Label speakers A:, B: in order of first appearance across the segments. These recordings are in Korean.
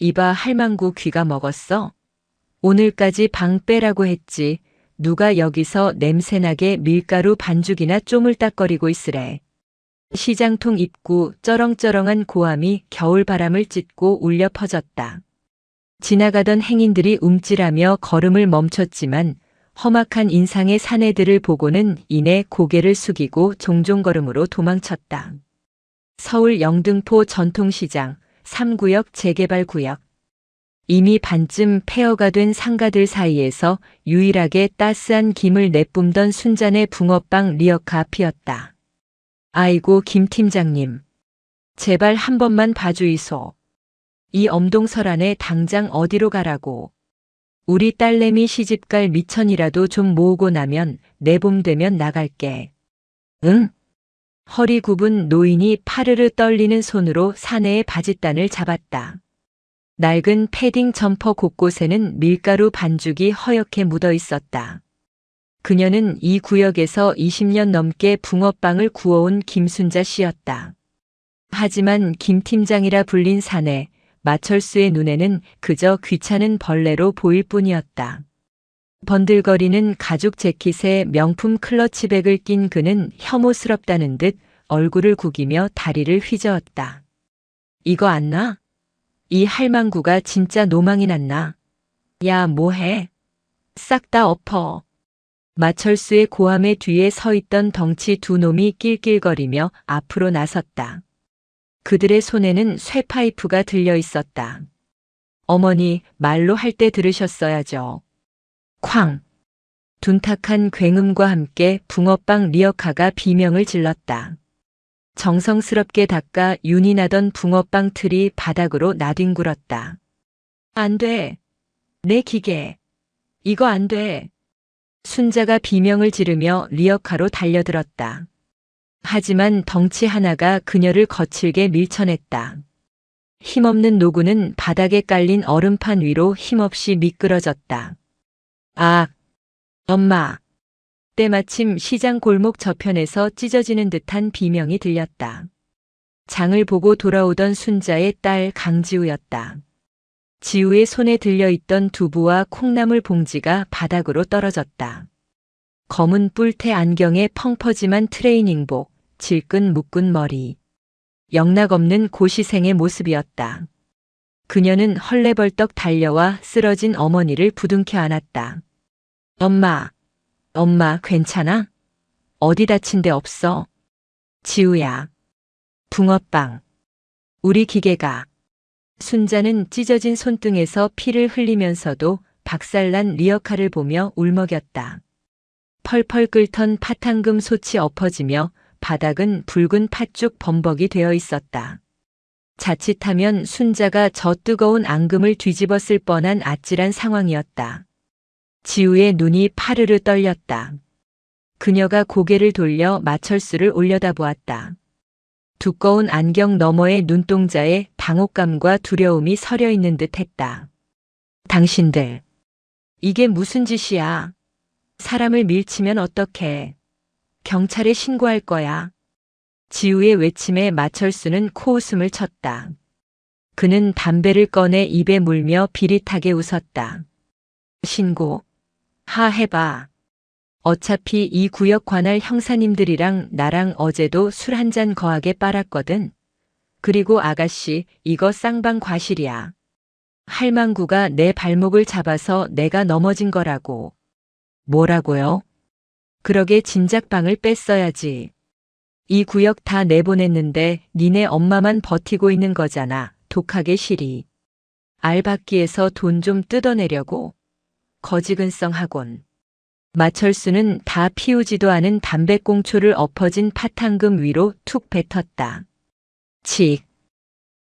A: 이봐 할망구 귀가 먹었어? 오늘까지 방 빼라고 했지. 누가 여기서 냄새나게 밀가루 반죽이나 쪼물딱거리고 있으래. 시장통 입구 쩌렁쩌렁한 고함이 겨울바람을 찢고 울려 퍼졌다. 지나가던 행인들이 움찔하며 걸음을 멈췄지만 험악한 인상의 사내들을 보고는 이내 고개를 숙이고 종종걸음으로 도망쳤다. 서울 영등포 전통시장 3구역 재개발구역. 이미 반쯤 폐허가 된 상가들 사이에서 유일하게 따스한 김을 내뿜던 순잔의 붕어빵 리어카 앞이었다. 아이고 김 팀장님. 제발 한 번만 봐주이소. 이 엄동설안에 당장 어디로 가라고. 우리 딸내미 시집갈 미천이라도 좀 모으고 나면 내봄 되면 나갈게. 응? 허리 굽은 노인이 파르르 떨리는 손으로 사내의 바짓단을 잡았다. 낡은 패딩 점퍼 곳곳에는 밀가루 반죽이 허옇게 묻어 있었다. 그녀는 이 구역에서 20년 넘게 붕어빵을 구워온 김순자 씨였다. 하지만 김 팀장이라 불린 사내, 마철수의 눈에는 그저 귀찮은 벌레로 보일 뿐이었다. 번들거리는 가죽 재킷에 명품 클러치백을 낀 그는 혐오스럽다는 듯 얼굴을 구기며 다리를 휘저었다. 이거 안 나? 이 할망구가 진짜 노망이 났나? 야 뭐해? 싹 다 엎어. 마철수의 고함의 뒤에 서 있던 덩치 두 놈이 낄낄거리며 앞으로 나섰다. 그들의 손에는 쇠파이프가 들려 있었다. 어머니, 말로 할 때 들으셨어야죠. 쾅! 둔탁한 굉음과 함께 붕어빵 리어카가 비명을 질렀다. 정성스럽게 닦아 윤이 나던 붕어빵 틀이 바닥으로 나뒹굴었다. 안 돼! 내 기계! 이거 안 돼! 순자가 비명을 지르며 리어카로 달려들었다. 하지만 덩치 하나가 그녀를 거칠게 밀쳐냈다. 힘없는 노구는 바닥에 깔린 얼음판 위로 힘없이 미끄러졌다. 아! 엄마! 때마침 시장 골목 저편에서 찢어지는 듯한 비명이 들렸다. 장을 보고 돌아오던 순자의 딸 강지우였다. 지우의 손에 들려있던 두부와 콩나물 봉지가 바닥으로 떨어졌다. 검은 뿔테 안경에 펑퍼짐한 트레이닝복, 질끈 묶은 머리. 영락없는 고시생의 모습이었다. 그녀는 헐레벌떡 달려와 쓰러진 어머니를 부둥켜 안았다. 엄마, 엄마 괜찮아? 어디 다친 데 없어? 지우야. 붕어빵. 우리 기계가. 순자는 찢어진 손등에서 피를 흘리면서도 박살난 리어카를 보며 울먹였다. 펄펄 끓던 파탄금 솥이 엎어지며 바닥은 붉은 팥죽 범벅이 되어 있었다. 자칫하면 순자가 저 뜨거운 앙금을 뒤집었을 뻔한 아찔한 상황이었다. 지우의 눈이 파르르 떨렸다. 그녀가 고개를 돌려 마철수를 올려다보았다. 두꺼운 안경 너머의 눈동자에 당혹감과 두려움이 서려 있는 듯 했다. 당신들, 이게 무슨 짓이야? 사람을 밀치면 어떡해? 경찰에 신고할 거야. 지우의 외침에 마철수는 코웃음을 쳤다. 그는 담배를 꺼내 입에 물며 비릿하게 웃었다. 신고? 해봐. 어차피 이 구역 관할 형사님들이랑 나랑 어제도 술 한 잔 거하게 빨았거든. 그리고 아가씨, 이거 쌍방 과실이야. 할망구가 내 발목을 잡아서 내가 넘어진 거라고. 뭐라고요? 그러게 진작 방을 뺐어야지. 이 구역 다 내보냈는데 니네 엄마만 버티고 있는 거잖아. 독하게 시리. 알박기에서 돈 좀 뜯어내려고. 거지근성하곤. 마철수는 다 피우지도 않은 담배꽁초를 엎어진 파탄금 위로 툭 뱉었다. 칙.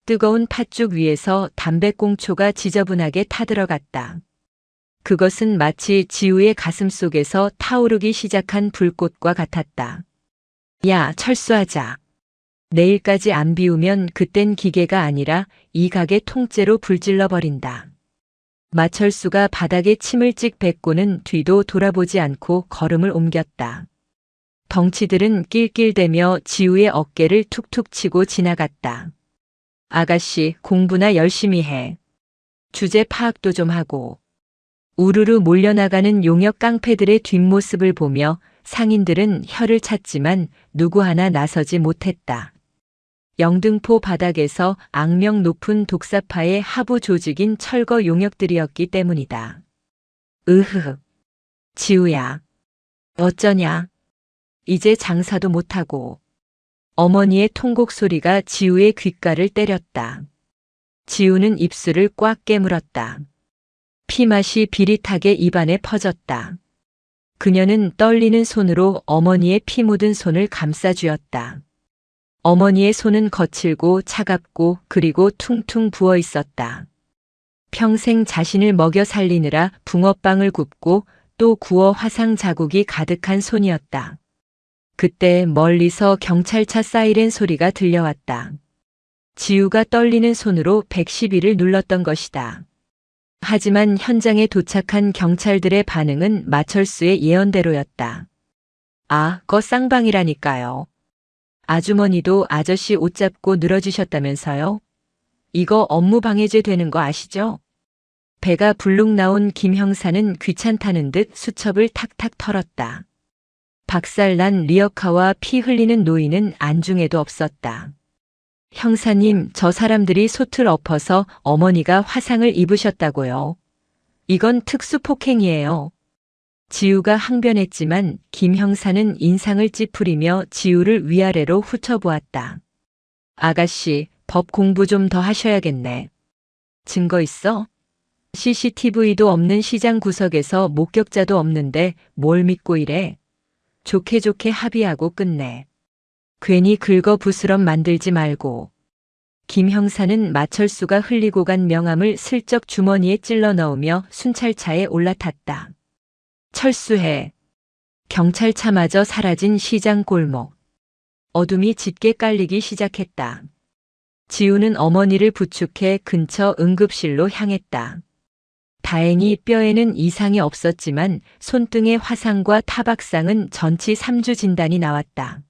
A: 뜨거운 팥죽 위에서 담배꽁초가 지저분하게 타들어갔다. 그것은 마치 지우의 가슴 속에서 타오르기 시작한 불꽃과 같았다. 야, 철수하자. 내일까지 안 비우면 그땐 기계가 아니라 이 가게 통째로 불질러 버린다. 마철수가 바닥에 침을 찍 뱉고는 뒤도 돌아보지 않고 걸음을 옮겼다. 덩치들은 낄낄대며 지우의 어깨를 툭툭 치고 지나갔다. 아가씨, 공부나 열심히 해. 주제 파악도 좀 하고. 우르르 몰려나가는 용역 깡패들의 뒷모습을 보며 상인들은 혀를 찼지만 누구 하나 나서지 못했다. 영등포 바닥에서 악명 높은 독사파의 하부 조직인 철거 용역들이었기 때문이다. 으흐. 지우야. 어쩌냐. 이제 장사도 못하고. 어머니의 통곡 소리가 지우의 귓가를 때렸다. 지우는 입술을 꽉 깨물었다. 피맛이 비릿하게 입안에 퍼졌다. 그녀는 떨리는 손으로 어머니의 피 묻은 손을 감싸쥐었다. 어머니의 손은 거칠고 차갑고 그리고 퉁퉁 부어 있었다. 평생 자신을 먹여 살리느라 붕어빵을 굽고 또 구워 화상 자국이 가득한 손이었다. 그때 멀리서 경찰차 사이렌 소리가 들려왔다. 지우가 떨리는 손으로 112를 눌렀던 것이다. 하지만 현장에 도착한 경찰들의 반응은 마철수의 예언대로였다. 아, 거 쌍방이라니까요. 아주머니도 아저씨 옷 잡고 늘어지셨다면서요? 이거 업무방해죄 되는 거 아시죠? 배가 불룩 나온 김 형사는 귀찮다는 듯 수첩을 탁탁 털었다. 박살난 리어카와 피 흘리는 노인은 안중에도 없었다. 형사님, 저 사람들이 솥을 엎어서 어머니가 화상을 입으셨다고요. 이건 특수폭행이에요. 지우가 항변했지만 김 형사는 인상을 찌푸리며 지우를 위아래로 훑어보았다. 아가씨, 법 공부 좀 더 하셔야겠네. 증거 있어? CCTV도 없는 시장 구석에서 목격자도 없는데 뭘 믿고 이래? 좋게 좋게 합의하고 끝내. 괜히 긁어부스럼 만들지 말고. 김 형사는 마철수가 흘리고 간 명함을 슬쩍 주머니에 찔러 넣으며 순찰차에 올라탔다. 철수해. 경찰차마저 사라진 시장 골목. 어둠이 짙게 깔리기 시작했다. 지우는 어머니를 부축해 근처 응급실로 향했다. 다행히 뼈에는 이상이 없었지만 손등의 화상과 타박상은 전치 3주 진단이 나왔다.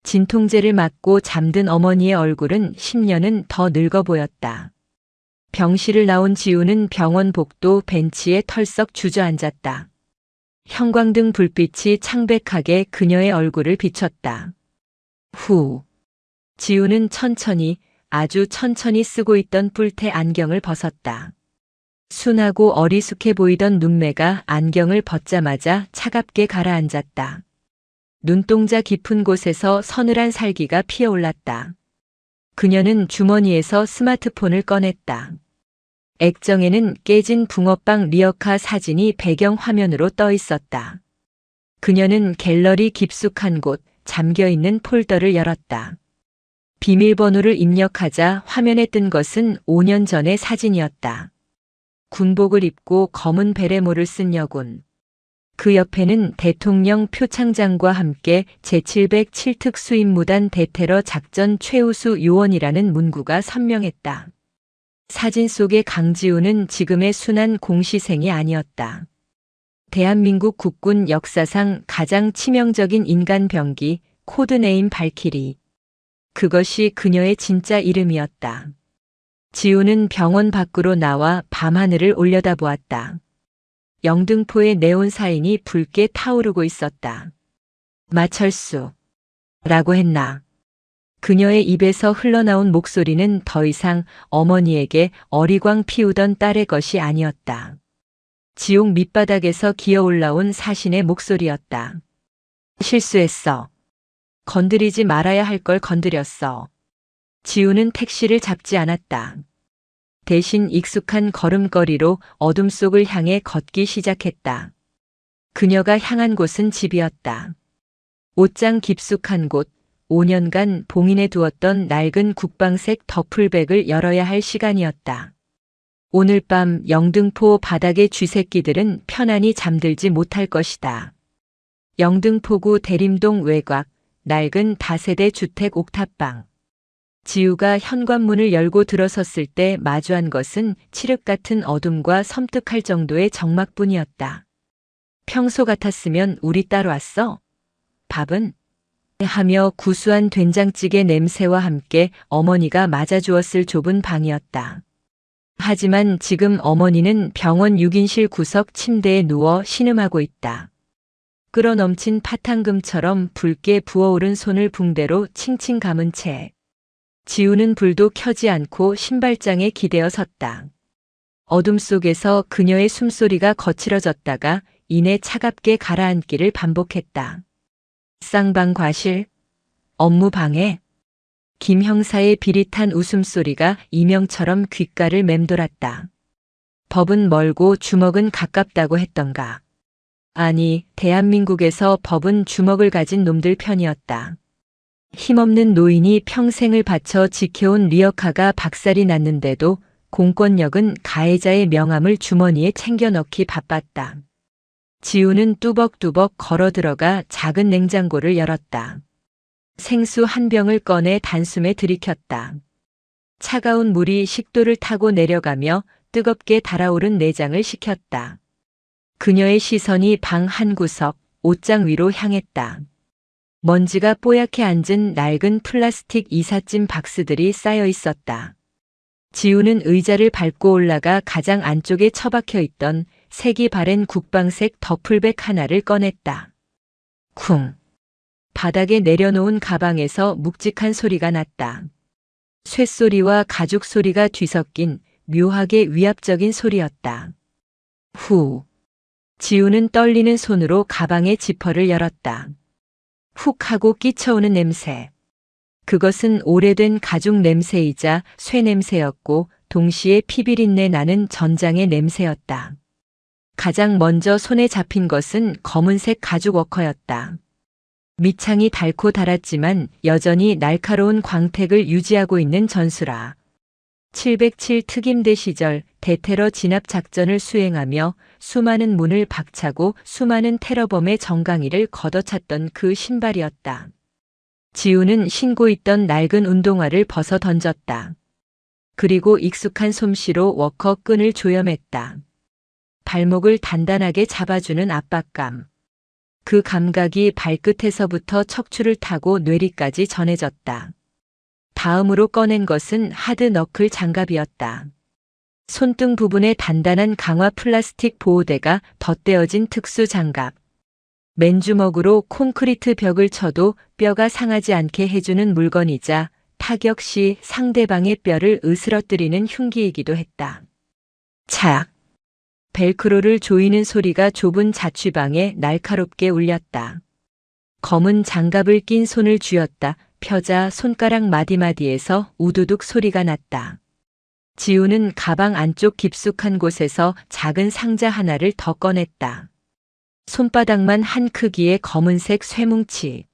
A: 진통제를 맞고 잠든 어머니의 얼굴은 10년은 더 늙어 보였다. 병실을 나온 지우는 병원 복도 벤치에 털썩 주저앉았다. 형광등 불빛이 창백하게 그녀의 얼굴을 비췄다. 후. 지우는 천천히, 아주 천천히 쓰고 있던 뿔테 안경을 벗었다. 순하고 어리숙해 보이던 눈매가 안경을 벗자마자 차갑게 가라앉았다. 눈동자 깊은 곳에서 서늘한 살기가 피어올랐다. 그녀는 주머니에서 스마트폰을 꺼냈다. 액정에는 깨진 붕어빵 리어카 사진이 배경 화면으로 떠 있었다. 그녀는 갤러리 깊숙한 곳, 잠겨있는 폴더를 열었다. 비밀번호를 입력하자 화면에 뜬 것은 5년 전의 사진이었다. 군복을 입고 검은 베레모를 쓴 여군. 그 옆에는 대통령 표창장과 함께 제707 특수임무단 대테러 작전 최우수 요원이라는 문구가 선명했다. 사진 속의 강지우는 지금의 순한 공시생이 아니었다. 대한민국 국군 역사상 가장 치명적인 인간 병기, 코드네임 발키리. 그것이 그녀의 진짜 이름이었다. 지우는 병원 밖으로 나와 밤하늘을 올려다보았다. 영등포의 네온 사인이 붉게 타오르고 있었다. 마철수. 라고 했나. 그녀의 입에서 흘러나온 목소리는 더 이상 어머니에게 어리광 피우던 딸의 것이 아니었다. 지옥 밑바닥에서 기어 올라온 사신의 목소리였다. 실수했어. 건드리지 말아야 할 걸 건드렸어. 지우는 택시를 잡지 않았다. 대신 익숙한 걸음걸이로 어둠 속을 향해 걷기 시작했다. 그녀가 향한 곳은 집이었다. 옷장 깊숙한 곳, 5년간 봉인해 두었던 낡은 국방색 더플백을 열어야 할 시간이었다. 오늘 밤 영등포 바닥의 쥐새끼들은 편안히 잠들지 못할 것이다. 영등포구 대림동 외곽, 낡은 다세대 주택 옥탑방. 지우가 현관문을 열고 들어섰을 때 마주한 것은 칠흑 같은 어둠과 섬뜩할 정도의 적막뿐이었다. 평소 같았으면 우리 딸 왔어? 밥은? 하며 구수한 된장찌개 냄새와 함께 어머니가 맞아주었을 좁은 방이었다. 하지만 지금 어머니는 병원 6인실 구석 침대에 누워 신음하고 있다. 끓어넘친 파탕금처럼 붉게 부어오른 손을 붕대로 칭칭 감은 채 지우는 불도 켜지 않고 신발장에 기대어 섰다. 어둠 속에서 그녀의 숨소리가 거칠어졌다가 이내 차갑게 가라앉기를 반복했다. 쌍방 과실, 업무 방해. 김 형사의 비릿한 웃음소리가 이명처럼 귓가를 맴돌았다. 법은 멀고 주먹은 가깝다고 했던가. 아니, 대한민국에서 법은 주먹을 가진 놈들 편이었다. 힘없는 노인이 평생을 바쳐 지켜온 리어카가 박살이 났는데도 공권력은 가해자의 명함을 주머니에 챙겨 넣기 바빴다. 지우는 뚜벅뚜벅 걸어 들어가 작은 냉장고를 열었다. 생수 한 병을 꺼내 단숨에 들이켰다. 차가운 물이 식도를 타고 내려가며 뜨겁게 달아오른 내장을 식혔다. 그녀의 시선이 방 한 구석, 옷장 위로 향했다. 먼지가 뽀얗게 앉은 낡은 플라스틱 이삿짐 박스들이 쌓여 있었다. 지우는 의자를 밟고 올라가 가장 안쪽에 처박혀 있던 색이 바랜 국방색 더플백 하나를 꺼냈다. 쿵. 바닥에 내려놓은 가방에서 묵직한 소리가 났다. 쇳소리와 가죽 소리가 뒤섞인 묘하게 위압적인 소리였다. 후. 지우는 떨리는 손으로 가방의 지퍼를 열었다. 훅 하고 끼쳐오는 냄새. 그것은 오래된 가죽 냄새이자 쇠 냄새였고 동시에 피비린내 나는 전장의 냄새였다. 가장 먼저 손에 잡힌 것은 검은색 가죽 워커였다. 밑창이 닳고 닳았지만 여전히 날카로운 광택을 유지하고 있는 전수라. 707 특임대 시절 대테러 진압 작전을 수행하며 수많은 문을 박차고 수많은 테러범의 정강이를 걷어찼던 그 신발이었다. 지우는 신고 있던 낡은 운동화를 벗어 던졌다. 그리고 익숙한 솜씨로 워커 끈을 조여맸다. 발목을 단단하게 잡아주는 압박감. 그 감각이 발끝에서부터 척추를 타고 뇌리까지 전해졌다. 다음으로 꺼낸 것은 하드 너클 장갑이었다. 손등 부분에 단단한 강화 플라스틱 보호대가 덧대어진 특수 장갑. 맨주먹으로 콘크리트 벽을 쳐도 뼈가 상하지 않게 해주는 물건이자 타격 시 상대방의 뼈를 으스러뜨리는 흉기이기도 했다. 착! 벨크로를 조이는 소리가 좁은 자취방에 날카롭게 울렸다. 검은 장갑을 낀 손을 쥐었다 펴자 손가락 마디마디에서 우두둑 소리가 났다. 지우는 가방 안쪽 깊숙한 곳에서 작은 상자 하나를 더 꺼냈다. 손바닥만 한 크기의 검은색 쇠뭉치.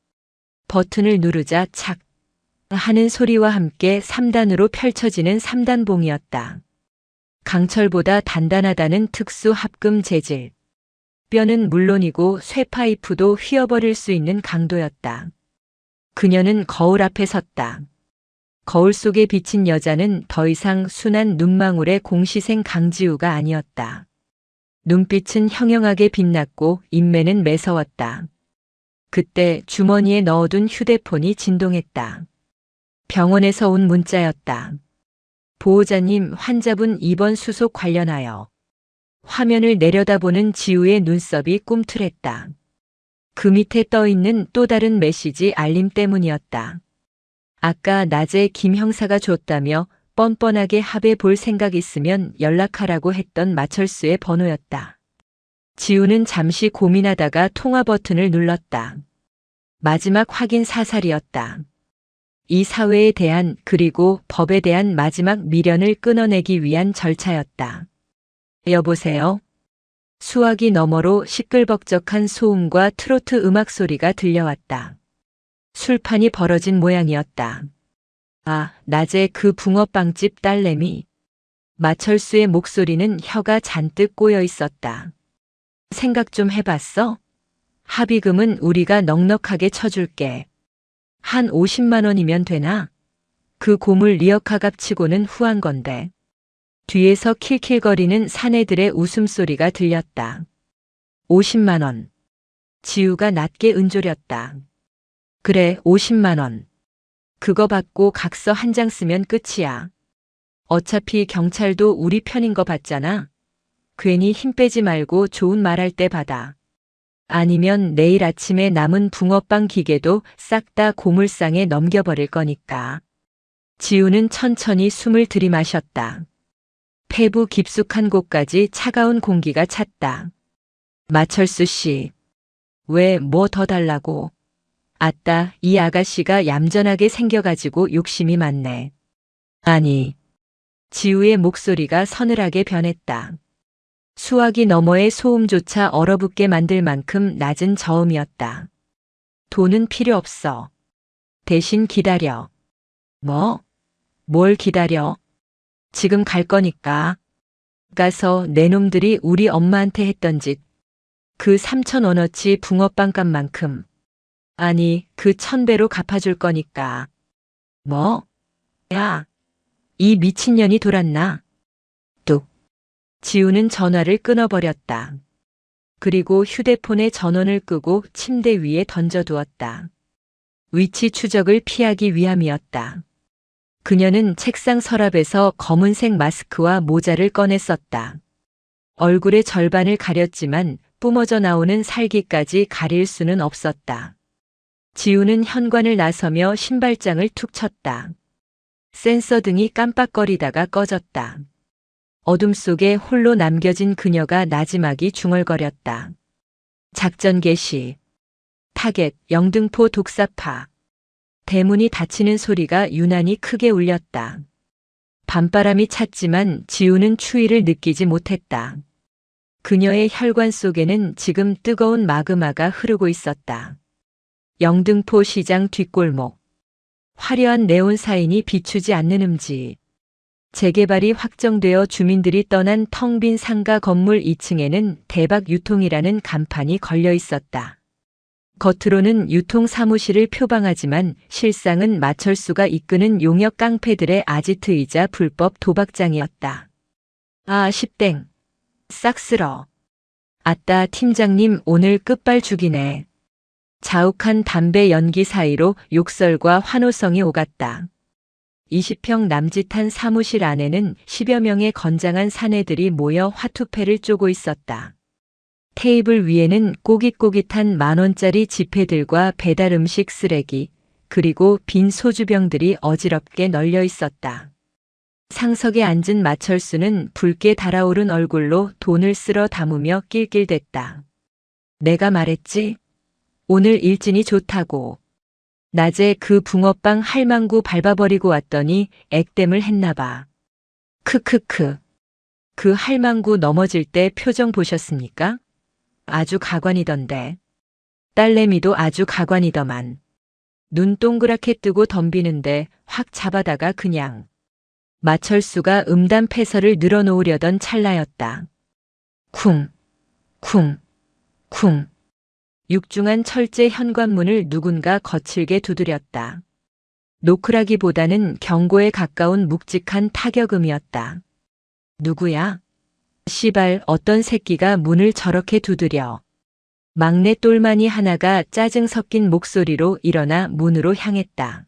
A: 버튼을 누르자 착 하는 소리와 함께 3단으로 펼쳐지는 3단봉이었다. 강철보다 단단하다는 특수 합금 재질. 뼈는 물론이고 쇠파이프도 휘어버릴 수 있는 강도였다. 그녀는 거울 앞에 섰다. 거울 속에 비친 여자는 더 이상 순한 눈망울의 공시생 강지우가 아니었다. 눈빛은 형형하게 빛났고 인매는 매서웠다. 그때 주머니에 넣어둔 휴대폰이 진동했다. 병원에서 온 문자였다. 보호자님, 환자분 입원 수속 관련하여. 화면을 내려다보는 지우의 눈썹이 꿈틀했다. 그 밑에 떠있는 또 다른 메시지 알림 때문이었다. 아까 낮에 김 형사가 줬다며 뻔뻔하게 합의 볼 생각 있으면 연락하라고 했던 마철수의 번호였다. 지우는 잠시 고민하다가 통화 버튼을 눌렀다. 마지막 확인 사살이었다. 이 사회에 대한 그리고 법에 대한 마지막 미련을 끊어내기 위한 절차였다. 여보세요? 수화기 너머로 시끌벅적한 소음과 트로트 음악 소리가 들려왔다. 술판이 벌어진 모양이었다. 아, 낮에 그 붕어빵집 딸내미. 마철수의 목소리는 혀가 잔뜩 꼬여 있었다. 생각 좀 해봤어? 합의금은 우리가 넉넉하게 쳐줄게. 한 50만 원이면 되나? 그 고물 리어카 값치고는 후한 건데. 뒤에서 킬킬거리는 사내들의 웃음소리가 들렸다. 50만 원. 지우가 낮게 은조렸다. 그래, 50만 원. 그거 받고 각서 한 장 쓰면 끝이야. 어차피 경찰도 우리 편인 거 봤잖아. 괜히 힘 빼지 말고 좋은 말할 때 받아. 아니면 내일 아침에 남은 붕어빵 기계도 싹 다 고물상에 넘겨버릴 거니까. 지우는 천천히 숨을 들이마셨다. 폐부 깊숙한 곳까지 차가운 공기가 찼다. 마철수 씨. 왜 뭐 더 달라고. 아따, 이 아가씨가 얌전하게 생겨가지고 욕심이 많네. 아니. 지우의 목소리가 서늘하게 변했다. 수화기 너머의 소음조차 얼어붙게 만들 만큼 낮은 저음이었다. 돈은 필요 없어. 대신 기다려. 뭐? 뭘 기다려? 지금 갈 거니까. 가서 내 놈들이 우리 엄마한테 했던 짓. 그 3,000원어치 붕어빵 값만큼. 아니, 그 1,000배로 갚아줄 거니까. 뭐? 야, 이 미친년이 돌았나? 뚝. 지우는 전화를 끊어버렸다. 그리고 휴대폰의 전원을 끄고 침대 위에 던져두었다. 위치 추적을 피하기 위함이었다. 그녀는 책상 서랍에서 검은색 마스크와 모자를 꺼내 썼다. 얼굴의 절반을 가렸지만 뿜어져 나오는 살기까지 가릴 수는 없었다. 지우는 현관을 나서며 신발장을 툭 쳤다. 센서 등이 깜빡거리다가 꺼졌다. 어둠 속에 홀로 남겨진 그녀가 나지막이 중얼거렸다. 작전 개시. 타겟 영등포 독사파. 대문이 닫히는 소리가 유난히 크게 울렸다. 밤바람이 찼지만 지우는 추위를 느끼지 못했다. 그녀의 혈관 속에는 지금 뜨거운 마그마가 흐르고 있었다. 영등포 시장 뒷골목. 화려한 네온 사인이 비추지 않는 음지. 재개발이 확정되어 주민들이 떠난 텅 빈 상가 건물 2층에는 대박 유통이라는 간판이 걸려 있었다. 겉으로는 유통 사무실을 표방하지만 실상은 마철수가 이끄는 용역 깡패들의 아지트이자 불법 도박장이었다. 아, 10땡. 싹 쓸어. 아따, 팀장님 오늘 끝발 죽이네. 자욱한 담배 연기 사이로 욕설과 환호성이 오갔다. 20평 남짓한 사무실 안에는 10여 명의 건장한 사내들이 모여 화투패를 쪼고 있었다. 테이블 위에는 꼬깃꼬깃한 만원짜리 지폐들과 배달 음식 쓰레기, 그리고 빈 소주병들이 어지럽게 널려 있었다. 상석에 앉은 마철수는 붉게 달아오른 얼굴로 돈을 쓸어 담으며 낄낄댔다. 내가 말했지? 오늘 일진이 좋다고. 낮에 그 붕어빵 할망구 밟아버리고 왔더니 액땜을 했나봐. 크크크. 그 할망구 넘어질 때 표정 보셨습니까? 아주 가관이던데. 딸내미도 아주 가관이더만. 눈 동그랗게 뜨고 덤비는데 확 잡아다가 그냥. 마철수가 음담 패설을 늘어놓으려던 찰나였다. 쿵, 쿵, 쿵. 육중한 철제 현관문을 누군가 거칠게 두드렸다. 노크라기보다는 경고에 가까운 묵직한 타격음이었다. 누구야? 시발, 어떤 새끼가 문을 저렇게 두드려. 막내 똘마니 하나가 짜증 섞인 목소리로 일어나 문으로 향했다.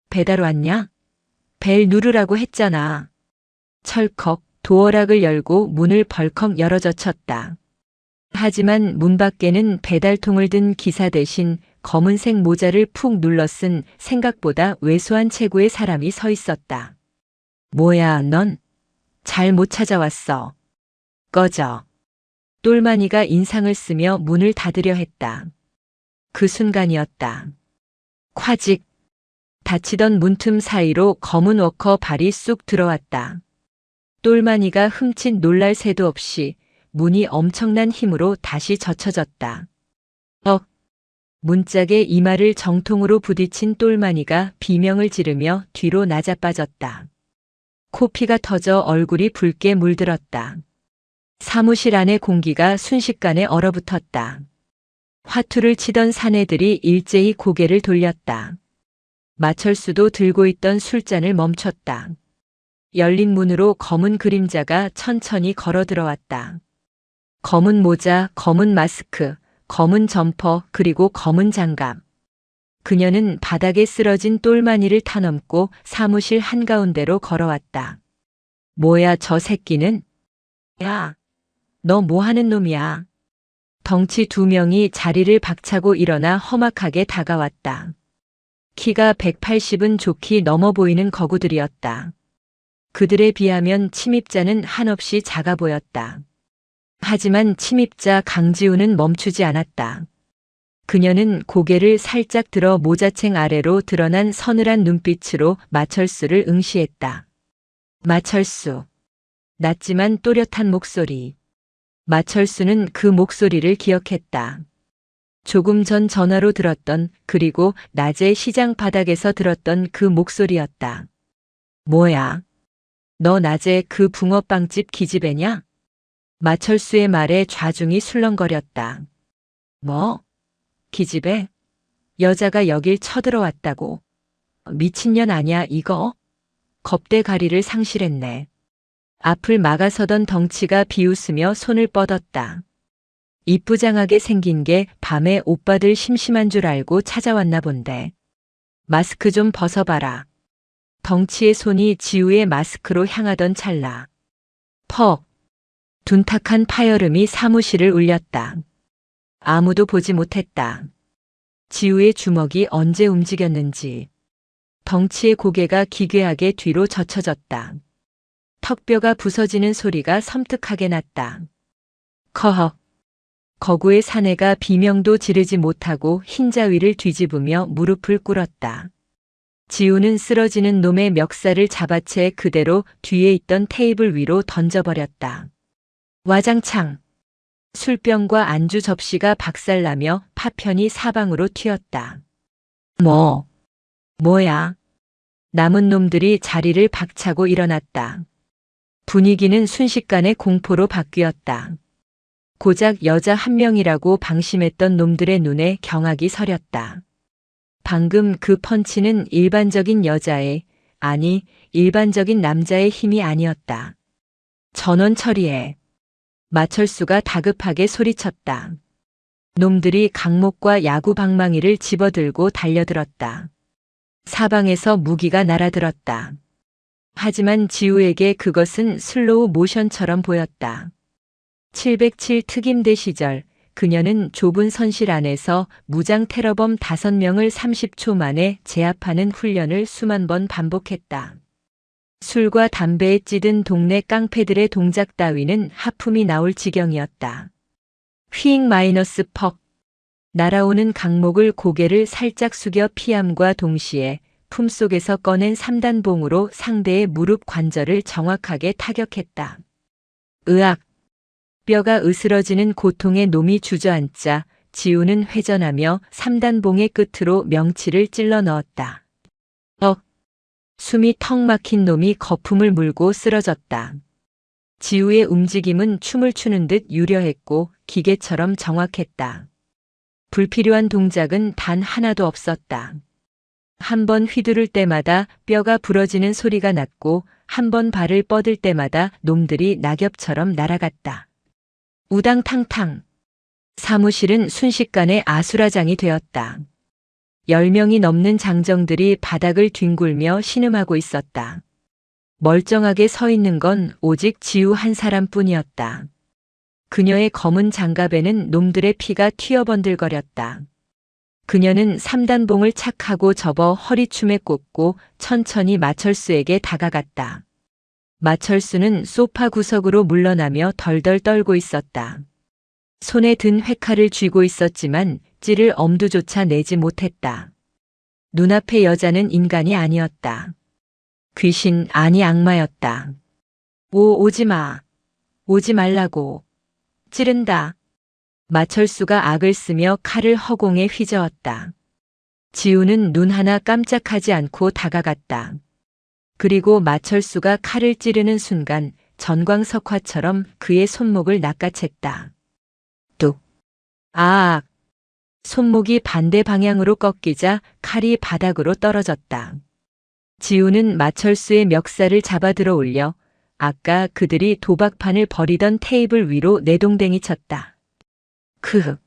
A: 배달 왔냐? 벨 누르라고 했잖아. 철컥 도어락을 열고 문을 벌컥 열어젖혔다. 하지만 문 밖에는 배달통을 든 기사 대신 검은색 모자를 푹 눌러 쓴 생각보다 왜소한 체구의 사람이 서 있었다. 뭐야, 넌? 잘 못 찾아왔어. 꺼져. 똘마니가 인상을 쓰며 문을 닫으려 했다. 그 순간이었다. 콰직. 닫히던 문틈 사이로 검은 워커 발이 쑥 들어왔다. 똘마니가 흠칫 놀랄 새도 없이 문이 엄청난 힘으로 다시 젖혀졌다. 문짝에 이마를 정통으로 부딪힌 똘마니가 비명을 지르며 뒤로 나자빠졌다. 코피가 터져 얼굴이 붉게 물들었다. 사무실 안의 공기가 순식간에 얼어붙었다. 화투를 치던 사내들이 일제히 고개를 돌렸다. 마철수도 들고 있던 술잔을 멈췄다. 열린 문으로 검은 그림자가 천천히 걸어 들어왔다. 검은 모자, 검은 마스크, 검은 점퍼, 그리고 검은 장갑. 그녀는 바닥에 쓰러진 똘마니를 타넘고 사무실 한가운데로 걸어왔다. 뭐야, 저 새끼는? 야, 너 뭐 하는 놈이야? 덩치 두 명이 자리를 박차고 일어나 험악하게 다가왔다. 키가 180은 좋게 넘어 보이는 거구들이었다. 그들에 비하면 침입자는 한없이 작아 보였다. 하지만 침입자 강지우는 멈추지 않았다. 그녀는 고개를 살짝 들어 모자챙 아래로 드러난 서늘한 눈빛으로 마철수를 응시했다. 마철수. 낮지만 또렷한 목소리. 마철수는 그 목소리를 기억했다. 조금 전 전화로 들었던, 그리고 낮에 시장 바닥에서 들었던 그 목소리였다. 뭐야? 너 낮에 그 붕어빵집 기집애냐? 마철수의 말에 좌중이 술렁거렸다. 뭐? 기집애? 여자가 여길 쳐들어왔다고. 미친년 아냐 이거? 겁대가리를 상실했네. 앞을 막아서던 덩치가 비웃으며 손을 뻗었다. 이쁘장하게 생긴 게 밤에 오빠들 심심한 줄 알고 찾아왔나 본데. 마스크 좀 벗어봐라. 덩치의 손이 지우의 마스크로 향하던 찰나. 퍽. 둔탁한 파열음이 사무실을 울렸다. 아무도 보지 못했다. 지우의 주먹이 언제 움직였는지. 덩치의 고개가 기괴하게 뒤로 젖혀졌다. 턱뼈가 부서지는 소리가 섬뜩하게 났다. 커헉. 거구의 사내가 비명도 지르지 못하고 흰자위를 뒤집으며 무릎을 꿇었다. 지우는 쓰러지는 놈의 멱살을 잡아채 그대로 뒤에 있던 테이블 위로 던져버렸다. 와장창. 술병과 안주 접시가 박살나며 파편이 사방으로 튀었다. 뭐야? 남은 놈들이 자리를 박차고 일어났다. 분위기는 순식간에 공포로 바뀌었다. 고작 여자 한 명이라고 방심했던 놈들의 눈에 경악이 서렸다. 방금 그 펀치는 일반적인 여자의, 아니, 일반적인 남자의 힘이 아니었다. 전원 처리해. 마철수가 다급하게 소리쳤다. 놈들이 강목과 야구 방망이를 집어들고 달려들었다. 사방에서 무기가 날아들었다. 하지만 지우에게 그것은 슬로우 모션처럼 보였다. 707 특임대 시절 그녀는 좁은 선실 안에서 무장 테러범 5명을 30초 만에 제압하는 훈련을 수만 번 반복했다. 술과 담배에 찌든 동네 깡패들의 동작 따위는 하품이 나올 지경이었다. 휘잉 마이너스 퍽. 날아오는 강목을 고개를 살짝 숙여 피함과 동시에 품속에서 꺼낸 3단봉으로 상대의 무릎 관절을 정확하게 타격했다. 으악. 뼈가 으스러지는 고통에 놈이 주저앉자 지우는 회전하며 3단봉의 끝으로 명치를 찔러 넣었다. 숨이 턱 막힌 놈이 거품을 물고 쓰러졌다. 지우의 움직임은 춤을 추는 듯 유려했고 기계처럼 정확했다. 불필요한 동작은 단 하나도 없었다. 한 번 휘두를 때마다 뼈가 부러지는 소리가 났고 한 번 발을 뻗을 때마다 놈들이 낙엽처럼 날아갔다. 우당탕탕. 사무실은 순식간에 아수라장이 되었다. 10명이 넘는 장정들이 바닥을 뒹굴며 신음하고 있었다. 멀쩡하게 서 있는 건 오직 지우 한 사람뿐이었다. 그녀의 검은 장갑에는 놈들의 피가 튀어번들거렸다. 그녀는 3단봉을 착하고 접어 허리춤에 꽂고 천천히 마철수에게 다가갔다. 마철수는 소파 구석으로 물러나며 덜덜 떨고 있었다. 손에 든 회칼을 쥐고 있었지만 찌를 엄두조차 내지 못했다. 눈앞의 여자는 인간이 아니었다. 귀신 아니 악마였다. 오지 마. 오지 말라고. 찌른다. 마철수가 악을 쓰며 칼을 허공에 휘저었다. 지우는 눈 하나 깜짝하지 않고 다가갔다. 그리고 마철수가 칼을 찌르는 순간 전광석화처럼 그의 손목을 낚아챘다. 뚝. 아악. 손목이 반대 방향으로 꺾이자 칼이 바닥으로 떨어졌다. 지우는 마철수의 멱살을 잡아 들어 올려 아까 그들이 도박판을 벌이던 테이블 위로 내동댕이 쳤다. 크흑.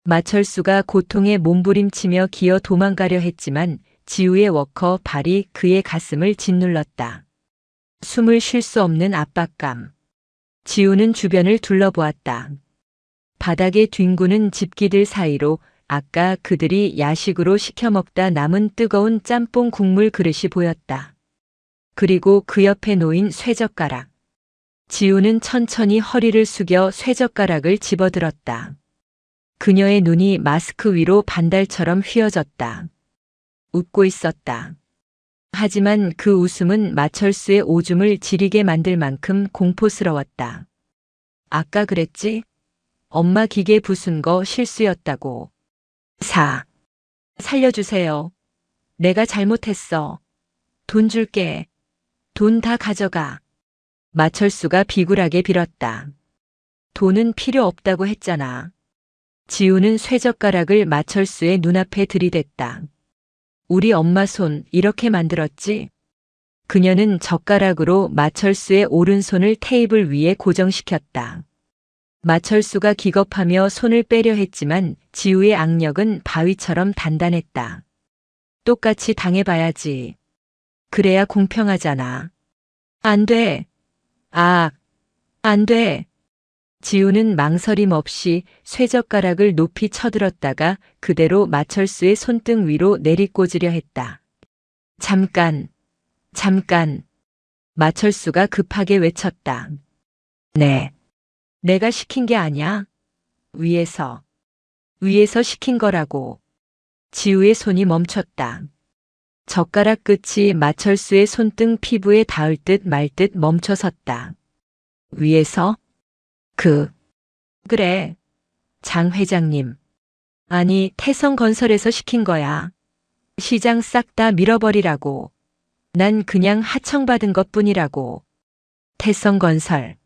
A: 마철수가 고통에 몸부림치며 기어 도망가려 했지만 지우의 워커 발이 그의 가슴을 짓눌렀다. 숨을 쉴 수 없는 압박감. 지우는 주변을 둘러보았다. 바닥에 뒹구는 집기들 사이로 아까 그들이 야식으로 시켜 먹다 남은 뜨거운 짬뽕 국물 그릇이 보였다. 그리고 그 옆에 놓인 쇠젓가락. 지우는 천천히 허리를 숙여 쇠젓가락을 집어들었다. 그녀의 눈이 마스크 위로 반달처럼 휘어졌다. 웃고 있었다. 하지만 그 웃음은 마철수의 오줌을 지리게 만들 만큼 공포스러웠다. 아까 그랬지? 엄마 기계 부순 거 실수였다고. 4. 살려주세요. 내가 잘못했어. 돈 줄게. 돈 다 가져가. 마철수가 비굴하게 빌었다. 돈은 필요 없다고 했잖아. 지우는 쇠젓가락을 마철수의 눈앞에 들이댔다. 우리 엄마 손 이렇게 만들었지? 그녀는 젓가락으로 마철수의 오른손을 테이블 위에 고정시켰다. 마철수가 기겁하며 손을 빼려 했지만 지우의 악력은 바위처럼 단단했다. 똑같이 당해봐야지. 그래야 공평하잖아. 안 돼. 안 돼. 지우는 망설임 없이 쇠젓가락을 높이 쳐들었다가 그대로 마철수의 손등 위로 내리꽂으려 했다. 잠깐. 마철수가 급하게 외쳤다. 네. 내가 시킨 게 아니야. 위에서 시킨 거라고. 지우의 손이 멈췄다. 젓가락 끝이 마철수의 손등 피부에 닿을 듯 말 듯 멈춰섰다. 위에서? 그래. 장 회장님. 아니, 태성건설에서 시킨 거야. 시장 싹 다 밀어버리라고. 난 그냥 하청받은 것뿐이라고. 태성건설.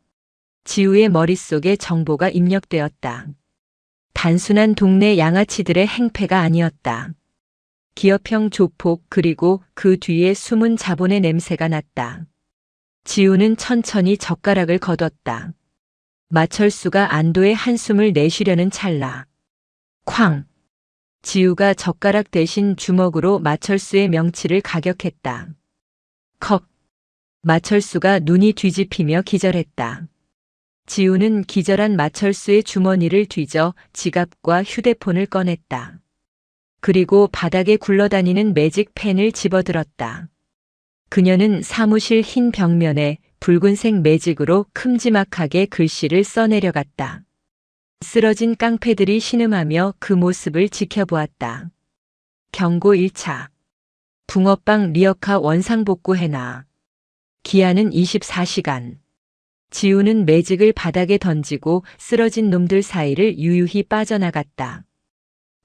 A: 지우의 머릿속에 정보가 입력되었다. 단순한 동네 양아치들의 행패가 아니었다. 기업형 조폭 그리고 그 뒤에 숨은 자본의 냄새가 났다. 지우는 천천히 젓가락을 걷었다. 마철수가 안도의 한숨을 내쉬려는 찰나. 쾅! 지우가 젓가락 대신 주먹으로 마철수의 명치를 가격했다. 컥! 마철수가 눈이 뒤집히며 기절했다. 지우는 기절한 마철수의 주머니를 뒤져 지갑과 휴대폰을 꺼냈다. 그리고 바닥에 굴러다니는 매직펜을 집어들었다. 그녀는 사무실 흰 벽면에 붉은색 매직으로 큼지막하게 글씨를 써내려갔다. 쓰러진 깡패들이 신음하며 그 모습을 지켜보았다. 경고 1차. 붕어빵 리어카 원상복구해놔. 기한은 24시간. 지우는 매직을 바닥에 던지고 쓰러진 놈들 사이를 유유히 빠져나갔다.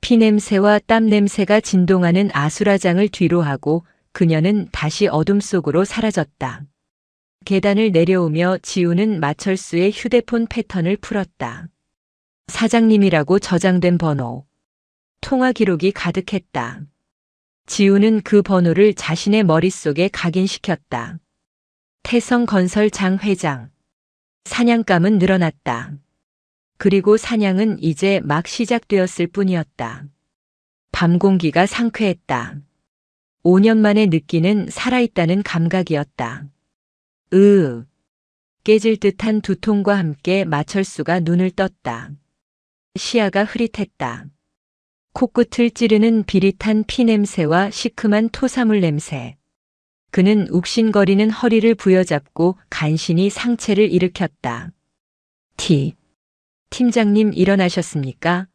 A: 피냄새와 땀냄새가 진동하는 아수라장을 뒤로하고 그녀는 다시 어둠 속으로 사라졌다. 계단을 내려오며 지우는 마철수의 휴대폰 패턴을 풀었다. 사장님이라고 저장된 번호. 통화 기록이 가득했다. 지우는 그 번호를 자신의 머릿속에 각인시켰다. 태성건설 장 회장. 사냥감은 늘어났다. 그리고 사냥은 이제 막 시작되었을 뿐이었다. 밤 공기가 상쾌했다. 5년 만에 느끼는 살아있다는 감각이었다. 깨질 듯한 두통과 함께 마철수가 눈을 떴다. 시야가 흐릿했다. 코끝을 찌르는 비릿한 피냄새와 시큼한 토사물 냄새. 그는 욱신거리는 허리를 부여잡고 간신히 상체를 일으켰다. 팀장님 일어나셨습니까?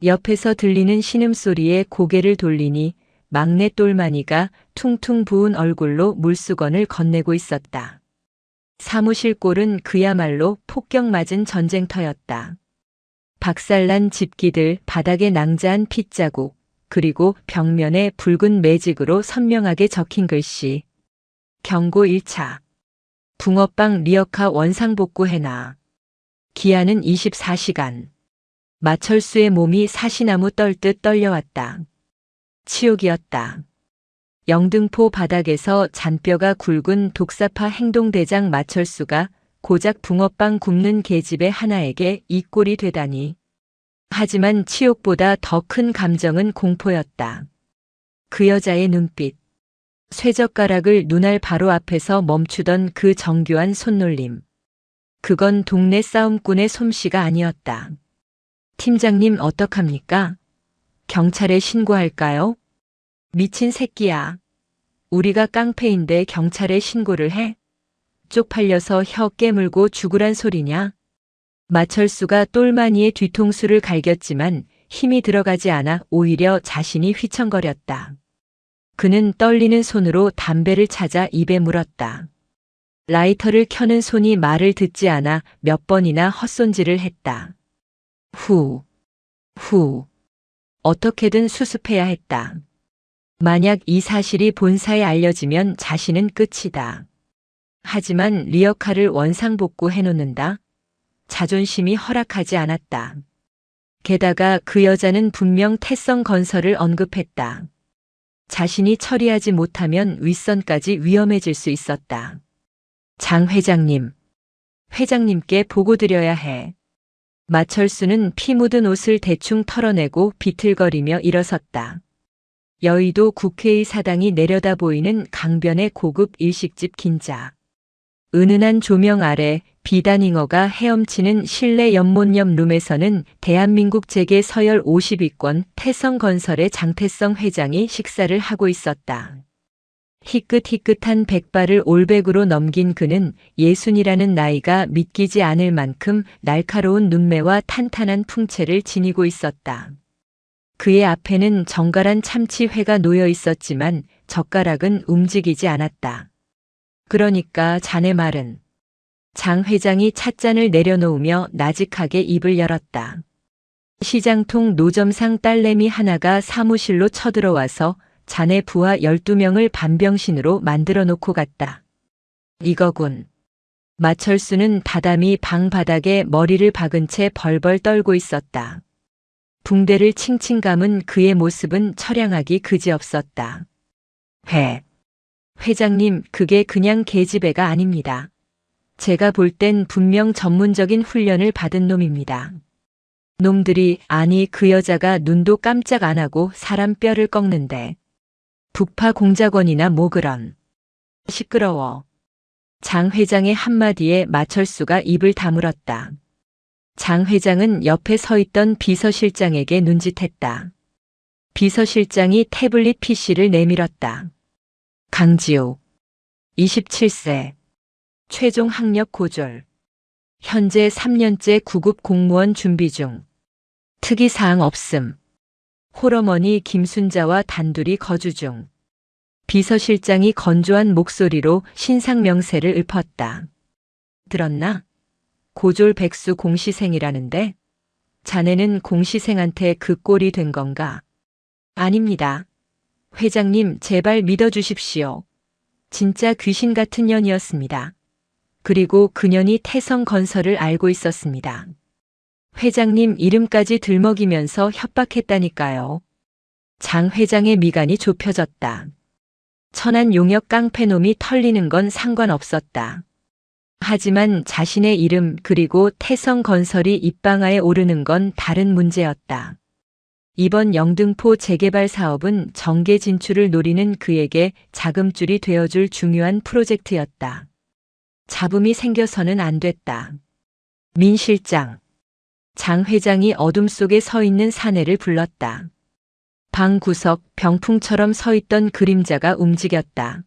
A: 옆에서 들리는 신음소리에 고개를 돌리니 막내 똘마니가 퉁퉁 부은 얼굴로 물수건을 건네고 있었다. 사무실 꼴은 그야말로 폭격 맞은 전쟁터였다. 박살난 집기들, 바닥에 낭자한 핏자국, 그리고 벽면에 붉은 매직으로 선명하게 적힌 글씨. 경고 1차. 붕어빵 리어카 원상복구해놔. 기한은 24시간. 마철수의 몸이 사시나무 떨듯 떨려왔다. 치욕이었다. 영등포 바닥에서 잔뼈가 굵은 독사파 행동대장 마철수가 고작 붕어빵 굽는 계집의 하나에게 이 꼴이 되다니. 하지만 치욕보다 더 큰 감정은 공포였다. 그 여자의 눈빛. 쇠젓가락을 눈알 바로 앞에서 멈추던 그 정교한 손놀림. 그건 동네 싸움꾼의 솜씨가 아니었다. 팀장님 어떡합니까? 경찰에 신고할까요? 미친 새끼야. 우리가 깡패인데 경찰에 신고를 해? 쪽팔려서 혀 깨물고 죽으란 소리냐? 마철수가 똘마니의 뒤통수를 갈겼지만 힘이 들어가지 않아 오히려 자신이 휘청거렸다. 그는 떨리는 손으로 담배를 찾아 입에 물었다. 라이터를 켜는 손이 말을 듣지 않아 몇 번이나 헛손질을 했다. 후. 어떻게든 수습해야 했다. 만약 이 사실이 본사에 알려지면 자신은 끝이다. 하지만 리어카를 원상복구 해놓는다. 자존심이 허락하지 않았다. 게다가 그 여자는 분명 태성건설을 언급했다. 자신이 처리하지 못하면 윗선까지 위험해질 수 있었다. 장 회장님. 회장님께 보고드려야 해. 마철수는 피 묻은 옷을 대충 털어내고 비틀거리며 일어섰다. 여의도 국회의 사당이 내려다 보이는 강변의 고급 일식집 긴자. 은은한 조명 아래 비단잉어가 헤엄치는 실내 연못옆 룸에서는 대한민국 재계 서열 50위권 태성건설의 장태성 회장이 식사를 하고 있었다. 희끗희끗한 백발을 올백으로 넘긴 그는 60이라는 나이가 믿기지 않을 만큼 날카로운 눈매와 탄탄한 풍채를 지니고 있었다. 그의 앞에는 정갈한 참치회가 놓여 있었지만 젓가락은 움직이지 않았다. 그러니까 자네 말은. 장 회장이 찻잔을 내려놓으며 나직하게 입을 열었다. 시장통 노점상 딸내미 하나가 사무실로 쳐들어와서 자네 부하 12명을 반병신으로 만들어 놓고 갔다. 이거군. 마철수는 다담이 방 바닥에 머리를 박은 채 벌벌 떨고 있었다. 붕대를 칭칭 감은 그의 모습은 처량하기 그지없었다. 회장님, 그게 그냥 계집애가 아닙니다. 제가 볼 땐 분명 전문적인 훈련을 받은 놈입니다. 놈들이, 아니 그 여자가 눈도 깜짝 안 하고 사람 뼈를 꺾는데. 북파 공작원이나 뭐 그런. 시끄러워. 장 회장의 한마디에 마철수가 입을 다물었다. 장 회장은 옆에 서 있던 비서실장에게 눈짓했다. 비서실장이 태블릿 PC를 내밀었다. 강지호. 27세. 최종 학력 고졸. 현재 3년째 구급 공무원 준비 중. 특이사항 없음. 홀어머니 김순자와 단둘이 거주 중. 비서실장이 건조한 목소리로 신상 명세를 읊었다. 들었나? 고졸 백수 공시생이라는데? 자네는 공시생한테 그 꼴이 된 건가? 아닙니다. 회장님, 제발 믿어주십시오. 진짜 귀신 같은 년이었습니다. 그리고 그년이 태성건설을 알고 있었습니다. 회장님 이름까지 들먹이면서 협박했다니까요. 장 회장의 미간이 좁혀졌다. 천안 용역 깡패놈이 털리는 건 상관없었다. 하지만 자신의 이름 그리고 태성건설이 입방아에 오르는 건 다른 문제였다. 이번 영등포 재개발 사업은 정계 진출을 노리는 그에게 자금줄이 되어줄 중요한 프로젝트였다. 잡음이 생겨서는 안 됐다. 민 실장. 장 회장이 어둠 속에 서 있는 사내를 불렀다. 방 구석 병풍처럼 서 있던 그림자가 움직였다.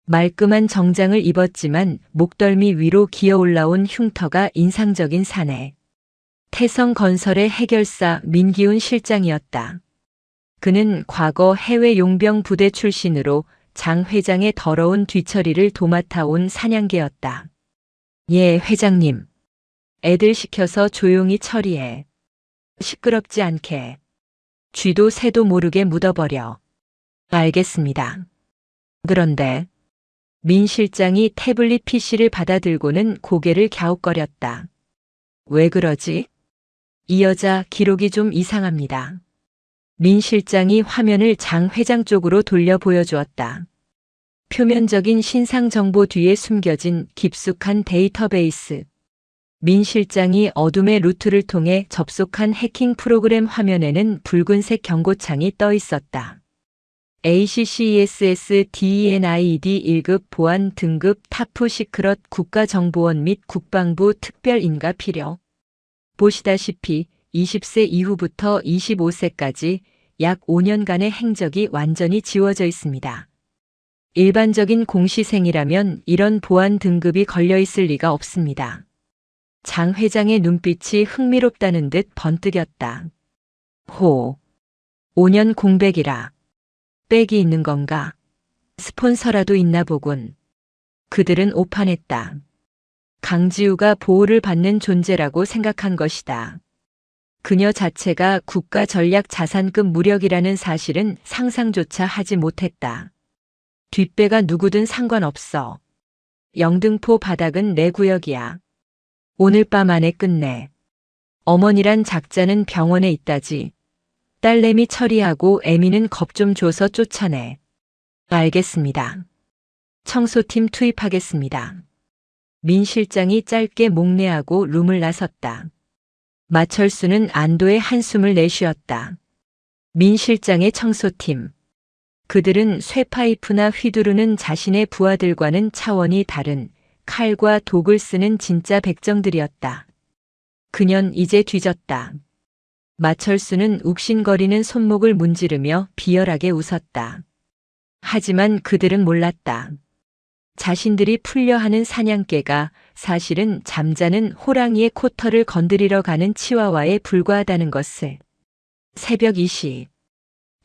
A: 말끔한 정장을 입었지만 목덜미 위로 기어 올라온 흉터가 인상적인 사내. 태성건설의 해결사 민기훈 실장이었다. 그는 과거 해외 용병 부대 출신으로 장 회장의 더러운 뒤처리를 도맡아 온 사냥개였다. 예, 회장님. 애들 시켜서 조용히 처리해. 시끄럽지 않게. 쥐도 새도 모르게 묻어버려. 알겠습니다. 그런데 민 실장이 태블릿 PC를 받아들고는 고개를 갸웃거렸다. 왜 그러지? 이 여자 기록이 좀 이상합니다. 민 실장이 화면을 장 회장 쪽으로 돌려 보여주었다. 표면적인 신상 정보 뒤에 숨겨진 깊숙한 데이터베이스. 민 실장이 어둠의 루트를 통해 접속한 해킹 프로그램 화면에는 붉은색 경고창이 떠 있었다. ACCESS DENIED 1급 보안 등급 타프 시크럿 국가정보원 및 국방부 특별인가 필요. 보시다시피 20세 이후부터 25세까지 약 5년간의 행적이 완전히 지워져 있습니다. 일반적인 공시생이라면 이런 보안 등급이 걸려 있을 리가 없습니다. 장 회장의 눈빛이 흥미롭다는 듯 번뜩였다. 호. 5년 공백이라. 백이 있는 건가? 스폰서라도 있나 보군. 그들은 오판했다. 강지우가 보호를 받는 존재라고 생각한 것이다. 그녀 자체가 국가 전략 자산급 무력이라는 사실은 상상조차 하지 못했다. 뒷배가 누구든 상관없어. 영등포 바닥은 내 구역이야. 오늘 밤 안에 끝내. 어머니란 작자는 병원에 있다지. 딸내미 처리하고 애미는 겁 좀 줘서 쫓아내. 알겠습니다. 청소팀 투입하겠습니다. 민 실장이 짧게 목례하고 룸을 나섰다. 마철수는 안도의 한숨을 내쉬었다. 민 실장의 청소팀. 그들은 쇠파이프나 휘두르는 자신의 부하들과는 차원이 다른 칼과 독을 쓰는 진짜 백정들이었다. 그년 이제 뒤졌다. 마철수는 욱신거리는 손목을 문지르며 비열하게 웃었다. 하지만 그들은 몰랐다. 자신들이 풀려하는 사냥개가 사실은 잠자는 호랑이의 코털을 건드리러 가는 치와와에 불과하다는 것을. 새벽 2시.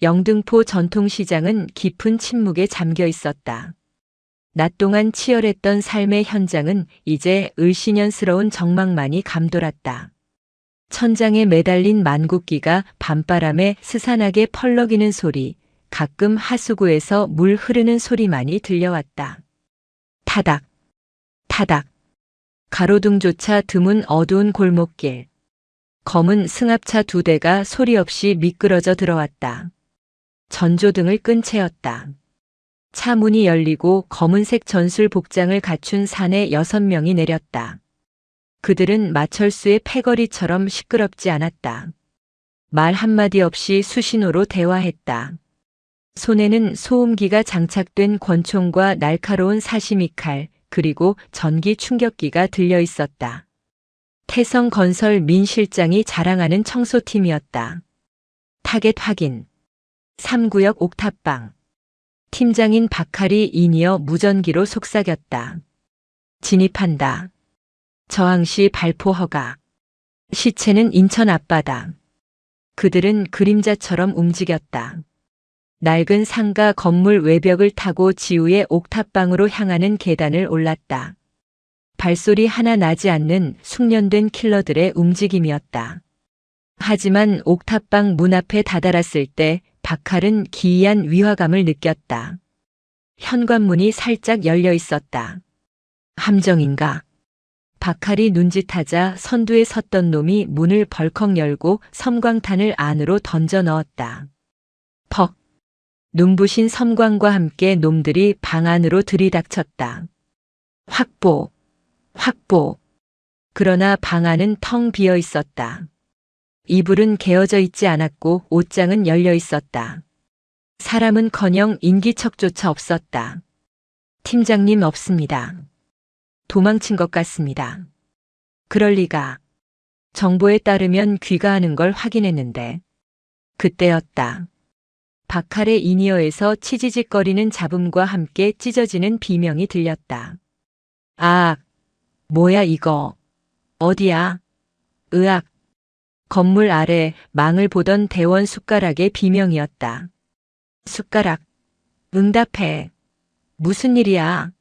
A: 영등포 전통시장은 깊은 침묵에 잠겨 있었다. 낮 동안 치열했던 삶의 현장은 이제 을씨년스러운 정막만이 감돌았다. 천장에 매달린 만국기가 밤바람에 스산하게 펄럭이는 소리, 가끔 하수구에서 물 흐르는 소리만이 들려왔다. 타닥, 타닥. 가로등조차 드문 어두운 골목길. 검은 승합차 2대가 소리 없이 미끄러져 들어왔다. 전조등을 끈 채였다. 차 문이 열리고 검은색 전술 복장을 갖춘 사내 6명이 내렸다. 그들은 마철수의 패거리처럼 시끄럽지 않았다. 말 한마디 없이 수신호로 대화했다. 손에는 소음기가 장착된 권총과 날카로운 사시미칼, 그리고 전기 충격기가 들려 있었다. 태성건설 민 실장이 자랑하는 청소팀이었다. 타겟 확인. 3구역 옥탑방. 팀장인 박칼이 인이어 무전기로 속삭였다. 진입한다. 저항시 발포 허가. 시체는 인천 앞바다. 그들은 그림자처럼 움직였다. 낡은 상가 건물 외벽을 타고 지우의 옥탑방으로 향하는 계단을 올랐다. 발소리 하나 나지 않는 숙련된 킬러들의 움직임이었다. 하지만 옥탑방 문 앞에 다다랐을 때 박칼은 기이한 위화감을 느꼈다. 현관문이 살짝 열려 있었다. 함정인가? 박칼이 눈짓하자 선두에 섰던 놈이 문을 벌컥 열고 섬광탄을 안으로 던져 넣었다. 퍽! 눈부신 섬광과 함께 놈들이 방 안으로 들이닥쳤다. 확보! 확보! 그러나 방 안은 텅 비어 있었다. 이불은 개어져 있지 않았고 옷장은 열려 있었다. 사람은커녕 인기척조차 없었다. 팀장님 없습니다. 도망친 것 같습니다. 그럴 리가. 정보에 따르면 귀가하는 걸 확인했는데. 그때였다. 박칼의 이니어에서 치지직거리는 잡음과 함께 찢어지는 비명이 들렸다. 아, 뭐야 이거. 어디야? 으악. 건물 아래 망을 보던 대원 숟가락의 비명이었다. 숟가락. 응답해. 무슨 일이야?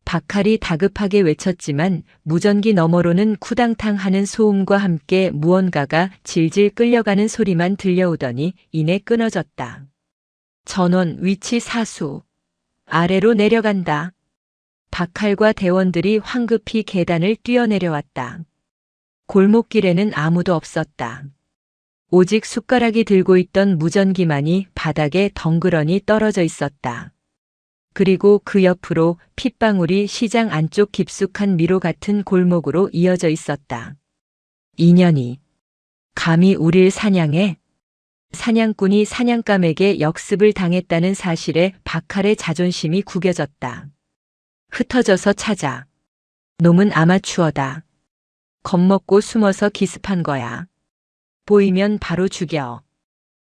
A: 박칼이 다급하게 외쳤지만 무전기 너머로는 쿠당탕 하는 소음과 함께 무언가가 질질 끌려가는 소리만 들려오더니 이내 끊어졌다. 전원 위치 사수. 아래로 내려간다. 박칼과 대원들이 황급히 계단을 뛰어내려왔다. 골목길에는 아무도 없었다. 오직 숟가락이 들고 있던 무전기만이 바닥에 덩그러니 떨어져 있었다. 그리고 그 옆으로 핏방울이 시장 안쪽 깊숙한 미로 같은 골목으로 이어져 있었다. 인연이 감히 우릴 사냥해? 사냥꾼이 사냥감에게 역습을 당했다는 사실에 박칼의 자존심이 구겨졌다. 흩어져서 찾아. 놈은 아마추어다. 겁먹고 숨어서 기습한 거야. 보이면 바로 죽여.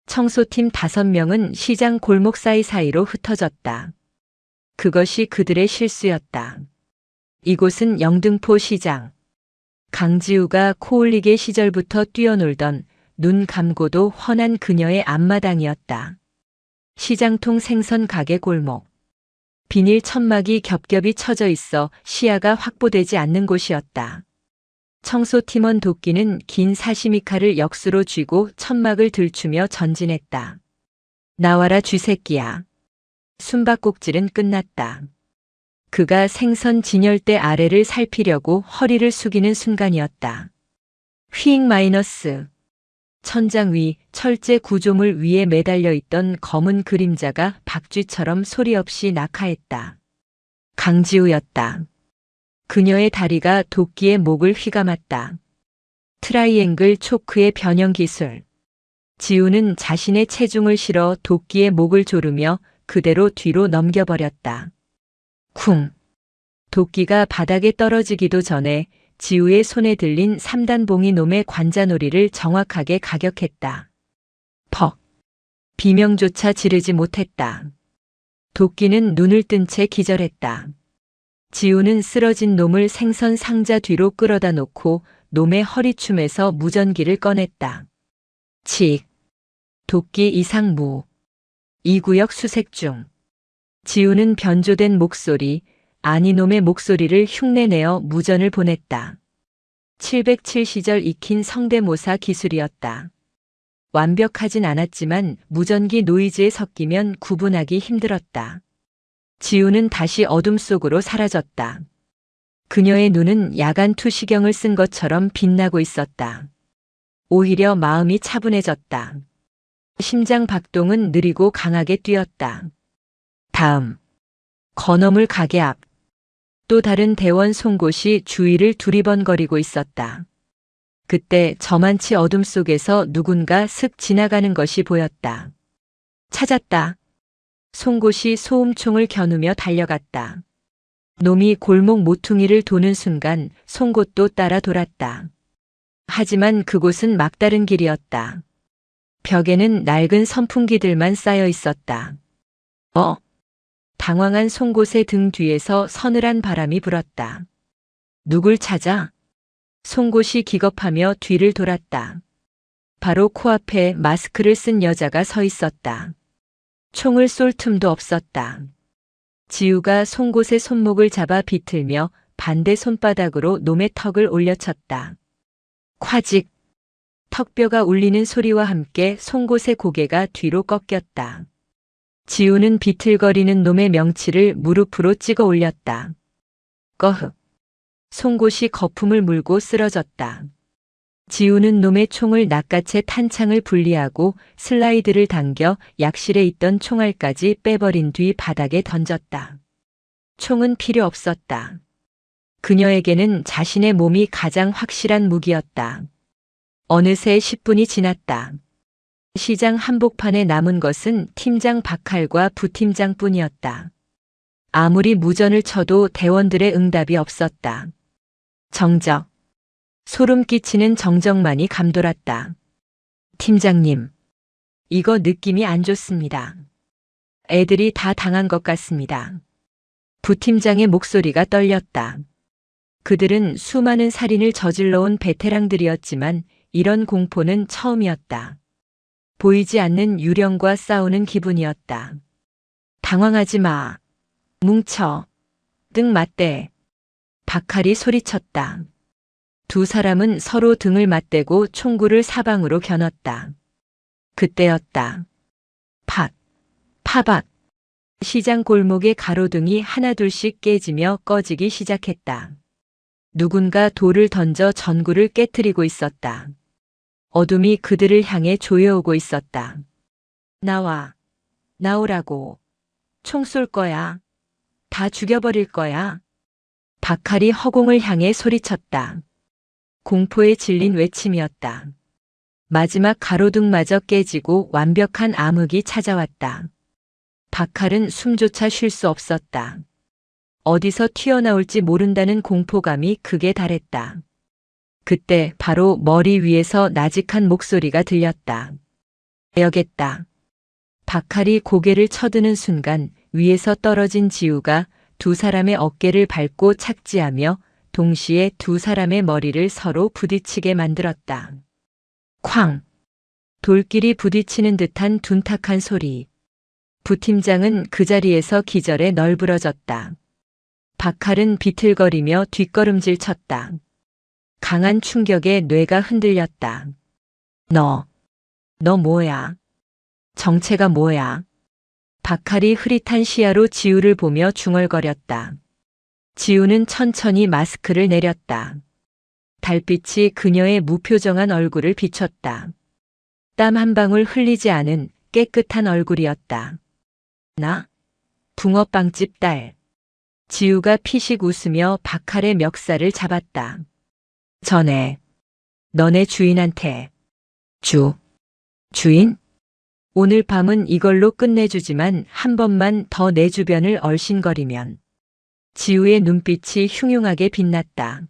A: 청소팀 5명은 시장 골목 사이사이로 흩어졌다. 그것이 그들의 실수였다. 이곳은 영등포 시장. 강지우가 코올리게 시절부터 뛰어놀던 눈 감고도 훤한 그녀의 앞마당이었다. 시장통 생선 가게 골목. 비닐 천막이 겹겹이 쳐져 있어 시야가 확보되지 않는 곳이었다. 청소팀원 도끼는 긴 사시미 칼을 역수로 쥐고 천막을 들추며 전진했다. 나와라 쥐새끼야. 숨바꼭질은 끝났다. 그가 생선 진열대 아래를 살피려고 허리를 숙이는 순간이었다. 휘잉 마이너스. 천장 위 철제 구조물 위에 매달려 있던 검은 그림자가 박쥐처럼 소리 없이 낙하했다. 강지우였다. 그녀의 다리가 도끼의 목을 휘감았다. 트라이앵글 초크의 변형 기술. 지우는 자신의 체중을 실어 도끼의 목을 조르며 그대로 뒤로 넘겨버렸다. 쿵. 도끼가 바닥에 떨어지기도 전에 지우의 손에 들린 3단봉이 놈의 관자놀이를 정확하게 가격했다. 퍽. 비명조차 지르지 못했다. 도끼는 눈을 뜬 채 기절했다. 지우는 쓰러진 놈을 생선 상자 뒤로 끌어다 놓고 놈의 허리춤에서 무전기를 꺼냈다. 칙. 도끼 이상무. 이 구역 수색 중. 지우는 변조된 목소리, 아니 놈의 목소리를 흉내내어 무전을 보냈다. 707 시절 익힌 성대모사 기술이었다. 완벽하진 않았지만 무전기 노이즈에 섞이면 구분하기 힘들었다. 지우는 다시 어둠 속으로 사라졌다. 그녀의 눈은 야간 투시경을 쓴 것처럼 빛나고 있었다. 오히려 마음이 차분해졌다. 심장 박동은 느리고 강하게 뛰었다. 다음. 건어물 가게 앞. 또 다른 대원 송곳이 주위를 두리번거리고 있었다. 그때 저만치 어둠 속에서 누군가 슥 지나가는 것이 보였다. 찾았다. 송곳이 소음총을 겨누며 달려갔다. 놈이 골목 모퉁이를 도는 순간 송곳도 따라 돌았다. 하지만 그곳은 막다른 길이었다. 벽에는 낡은 선풍기들만 쌓여 있었다. 당황한 송곳의 등 뒤에서 서늘한 바람이 불었다. 누굴 찾아? 송곳이 기겁하며 뒤를 돌았다. 바로 코앞에 마스크를 쓴 여자가 서 있었다. 총을 쏠 틈도 없었다. 지우가 송곳의 손목을 잡아 비틀며 반대 손바닥으로 놈의 턱을 올려쳤다. 콰직! 턱뼈가 울리는 소리와 함께 송곳의 고개가 뒤로 꺾였다. 지우는 비틀거리는 놈의 명치를 무릎으로 찍어 올렸다. 꺼흑. 송곳이 거품을 물고 쓰러졌다. 지우는 놈의 총을 낚아채 탄창을 분리하고 슬라이드를 당겨 약실에 있던 총알까지 빼버린 뒤 바닥에 던졌다. 총은 필요 없었다. 그녀에게는 자신의 몸이 가장 확실한 무기였다. 어느새 10분이 지났다. 시장 한복판에 남은 것은 팀장 박칼과 부팀장뿐이었다. 아무리 무전을 쳐도 대원들의 응답이 없었다. 정적. 소름 끼치는 정적만이 감돌았다. 팀장님, 이거 느낌이 안 좋습니다. 애들이 다 당한 것 같습니다. 부팀장의 목소리가 떨렸다. 그들은 수많은 살인을 저질러온 베테랑들이었지만 이런 공포는 처음이었다. 보이지 않는 유령과 싸우는 기분이었다. 당황하지 마. 뭉쳐. 등 맞대. 박칼이 소리쳤다. 두 사람은 서로 등을 맞대고 총구를 사방으로 겨눴다. 그때였다. 팟. 파박. 시장 골목의 가로등이 하나둘씩 깨지며 꺼지기 시작했다. 누군가 돌을 던져 전구를 깨트리고 있었다. 어둠이 그들을 향해 조여오고 있었다. 나와. 나오라고. 총 쏠 거야. 다 죽여버릴 거야. 박칼이 허공을 향해 소리쳤다. 공포에 질린 외침이었다. 마지막 가로등마저 깨지고 완벽한 암흑이 찾아왔다. 박칼은 숨조차 쉴 수 없었다. 어디서 튀어나올지 모른다는 공포감이 극에 달했다. 그때 바로 머리 위에서 나직한 목소리가 들렸다. 여겠다. 박칼이 고개를 쳐드는 순간 위에서 떨어진 지우가 두 사람의 어깨를 밟고 착지하며 동시에 두 사람의 머리를 서로 부딪히게 만들었다. 쾅! 돌끼리 부딪히는 듯한 둔탁한 소리. 부팀장은 그 자리에서 기절해 널브러졌다. 박칼은 비틀거리며 뒷걸음질 쳤다. 강한 충격에 뇌가 흔들렸다. 너 뭐야? 정체가 뭐야? 박칼이 흐릿한 시야로 지우를 보며 중얼거렸다. 지우는 천천히 마스크를 내렸다. 달빛이 그녀의 무표정한 얼굴을 비췄다. 땀 한 방울 흘리지 않은 깨끗한 얼굴이었다. 나? 붕어빵집 딸. 지우가 피식 웃으며 박칼의 멱살을 잡았다. 전에 너네 주인한테 주인? 오늘 밤은 이걸로 끝내주지만 한 번만 더 내 주변을 얼씬거리면. 지우의 눈빛이 흉흉하게 빛났다.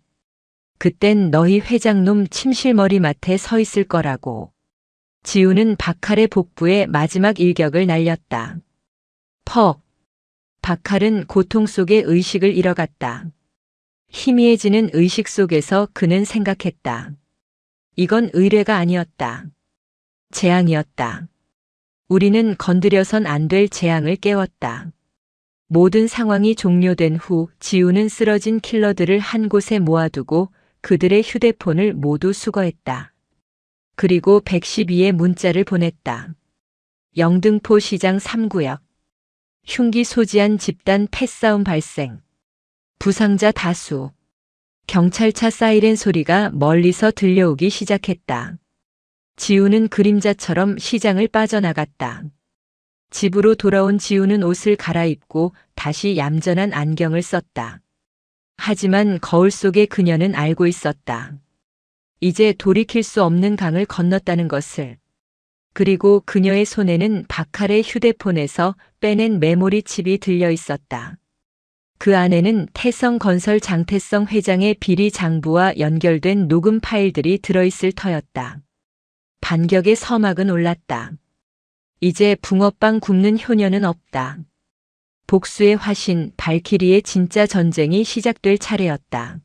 A: 그땐 너희 회장놈 침실머리맡에 서 있을 거라고. 지우는 박칼의 복부에 마지막 일격을 날렸다. 퍽. 박칼은 고통 속에 의식을 잃어갔다. 희미해지는 의식 속에서 그는 생각했다. 이건 의뢰가 아니었다. 재앙이었다. 우리는 건드려선 안 될 재앙을 깨웠다. 모든 상황이 종료된 후 지우는 쓰러진 킬러들을 한 곳에 모아두고 그들의 휴대폰을 모두 수거했다. 그리고 112에 문자를 보냈다. 영등포 시장 3구역. 흉기 소지한 집단 패싸움 발생. 부상자 다수. 경찰차 사이렌 소리가 멀리서 들려오기 시작했다. 지우는 그림자처럼 시장을 빠져나갔다. 집으로 돌아온 지우는 옷을 갈아입고 다시 얌전한 안경을 썼다. 하지만 거울 속의 그녀는 알고 있었다. 이제 돌이킬 수 없는 강을 건넜다는 것을. 그리고 그녀의 손에는 박칼의 휴대폰에서 빼낸 메모리 칩이 들려 있었다. 그 안에는 태성건설 장태성 회장의 비리 장부와 연결된 녹음 파일들이 들어있을 터였다. 반격의 서막은 올랐다. 이제 붕어빵 굽는 효녀는 없다. 복수의 화신 발키리의 진짜 전쟁이 시작될 차례였다.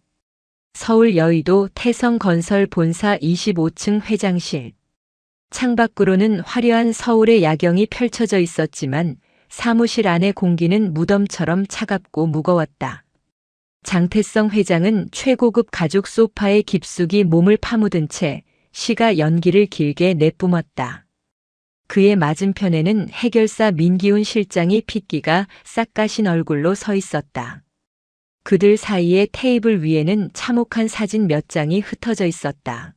A: 서울 여의도 태성건설 본사 25층 회장실. 창밖으로는 화려한 서울의 야경이 펼쳐져 있었지만 사무실 안의 공기는 무덤처럼 차갑고 무거웠다. 장태성 회장은 최고급 가죽 소파에 깊숙이 몸을 파묻은 채 시가 연기를 길게 내뿜었다. 그의 맞은편에는 해결사 민기훈 실장이 핏기가 싹 가신 얼굴로 서 있었다. 그들 사이의 테이블 위에는 참혹한 사진 몇 장이 흩어져 있었다.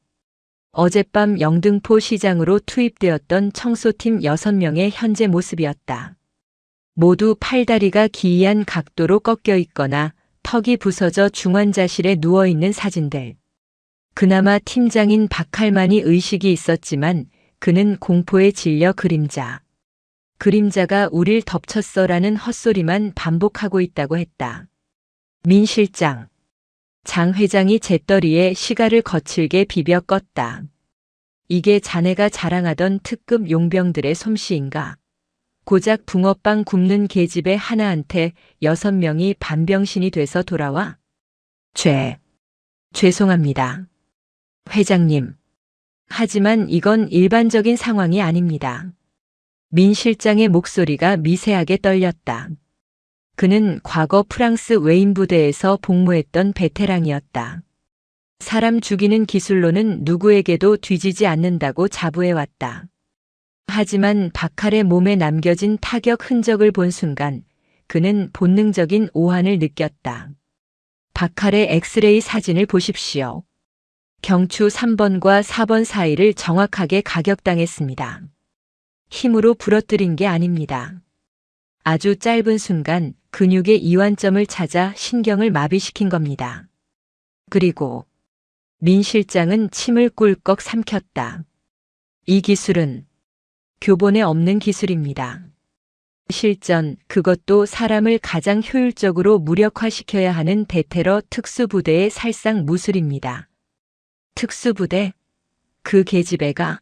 A: 어젯밤 영등포 시장으로 투입되었던 청소팀 6명의 현재 모습이었다. 모두 팔다리가 기이한 각도로 꺾여 있거나 턱이 부서져 중환자실에 누워있는 사진들. 그나마 팀장인 박칼만이 의식이 있었지만 그는 공포에 질려 그림자가 우릴 덮쳤어라는 헛소리만 반복하고 있다고 했다. 민 실장. 장 회장이 재떨이에 시가를 거칠게 비벼 껐다. 이게 자네가 자랑하던 특급 용병들의 솜씨인가? 고작 붕어빵 굽는 계집애 하나한테 6명이 반병신이 돼서 돌아와? 죄송합니다. 회장님. 하지만 이건 일반적인 상황이 아닙니다. 민 실장의 목소리가 미세하게 떨렸다. 그는 과거 프랑스 웨인 부대에서 복무했던 베테랑이었다. 사람 죽이는 기술로는 누구에게도 뒤지지 않는다고 자부해왔다. 하지만 박칼의 몸에 남겨진 타격 흔적을 본 순간 그는 본능적인 오한을 느꼈다. 박칼의 엑스레이 사진을 보십시오. 경추 3번과 4번 사이를 정확하게 가격당했습니다. 힘으로 부러뜨린 게 아닙니다. 아주 짧은 순간 근육의 이완점을 찾아 신경을 마비시킨 겁니다. 그리고 민 실장은 침을 꿀꺽 삼켰다. 이 기술은 교본에 없는 기술입니다. 실전, 그것도 사람을 가장 효율적으로 무력화시켜야 하는 대테러 특수부대의 살상 무술입니다. 특수부대? 그 계집애가?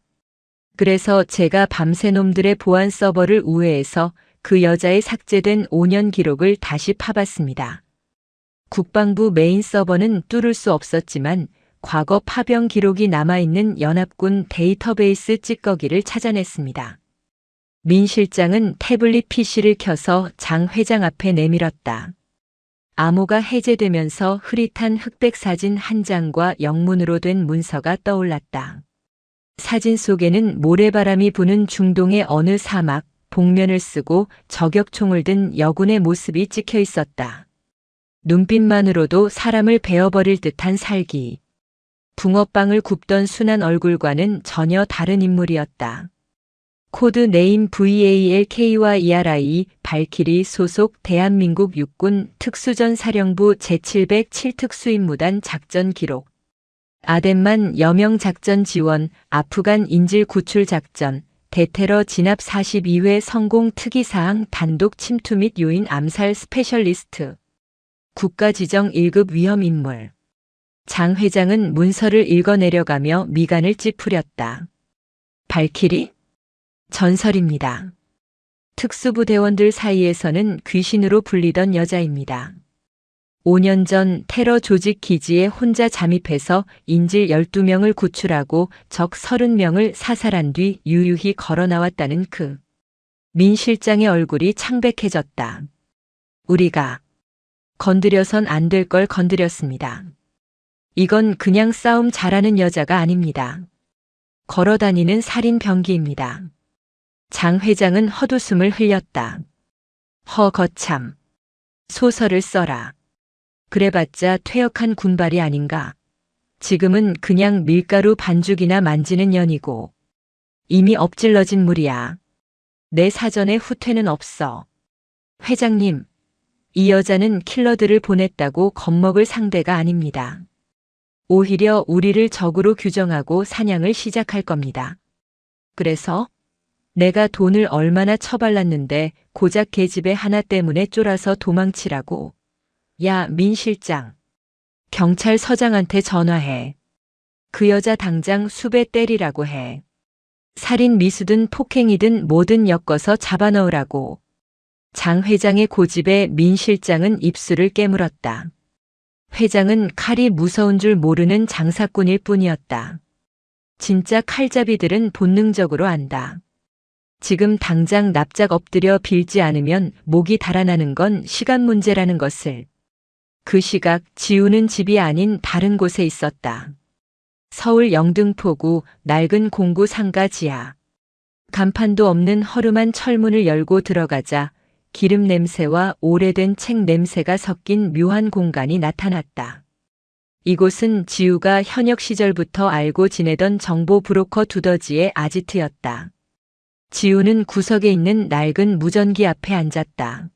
A: 그래서 제가 밤새 놈들의 보안 서버를 우회해서 그 여자의 삭제된 5년 기록을 다시 파봤습니다. 국방부 메인 서버는 뚫을 수 없었지만 과거 파병 기록이 남아있는 연합군 데이터베이스 찌꺼기를 찾아냈습니다. 민 실장은 태블릿 PC를 켜서 장 회장 앞에 내밀었다. 암호가 해제되면서 흐릿한 흑백 사진 한 장과 영문으로 된 문서가 떠올랐다. 사진 속에는 모래바람이 부는 중동의 어느 사막, 복면을 쓰고 저격총을 든 여군의 모습이 찍혀 있었다. 눈빛만으로도 사람을 베어버릴 듯한 살기. 붕어빵을 굽던 순한 얼굴과는 전혀 다른 인물이었다. 코드 네임 VALK와 ERI, 발키리 소속 대한민국 육군 특수전사령부 제707 특수임무단 작전 기록. 아덴만 여명 작전 지원, 아프간 인질 구출 작전, 대테러 진압 42회 성공 특이사항 단독 침투 및 요인 암살 스페셜리스트. 국가 지정 1급 위험 인물. 장 회장은 문서를 읽어내려가며 미간을 찌푸렸다. 발키리? 전설입니다. 특수부대원들 사이에서는 귀신으로 불리던 여자입니다. 5년 전 테러 조직 기지에 혼자 잠입해서 인질 12명을 구출하고 적 30명을 사살한 뒤 유유히 걸어 나왔다는 그 민 실장의 얼굴이 창백해졌다. 우리가 건드려선 안 될 걸 건드렸습니다. 이건 그냥 싸움 잘하는 여자가 아닙니다. 걸어다니는 살인 병기입니다. 장 회장은 헛웃음을 흘렸다. 거참. 소설을 써라. 그래봤자 퇴역한 군발이 아닌가. 지금은 그냥 밀가루 반죽이나 만지는 년이고 이미 엎질러진 물이야. 내 사전에 후퇴는 없어. 회장님, 이 여자는 킬러들을 보냈다고 겁먹을 상대가 아닙니다. 오히려 우리를 적으로 규정하고 사냥을 시작할 겁니다. 그래서 내가 돈을 얼마나 처발랐는데 고작 계집애 하나 때문에 쫄아서 도망치라고. 야, 민 실장. 경찰서장한테 전화해. 그 여자 당장 수배 때리라고 해. 살인 미수든 폭행이든 뭐든 엮어서 잡아넣으라고. 장 회장의 고집에 민 실장은 입술을 깨물었다. 회장은 칼이 무서운 줄 모르는 장사꾼일 뿐이었다. 진짜 칼잡이들은 본능적으로 안다. 지금 당장 납작 엎드려 빌지 않으면 목이 달아나는 건 시간 문제라는 것을. 그 시각 지우는 집이 아닌 다른 곳에 있었다. 서울 영등포구 낡은 공구 상가 지하. 간판도 없는 허름한 철문을 열고 들어가자 기름 냄새와 오래된 책 냄새가 섞인 묘한 공간이 나타났다. 이곳은 지우가 현역 시절부터 알고 지내던 정보 브로커 두더지의 아지트였다. 지우는 구석에 있는 낡은 무전기 앞에 앉았다.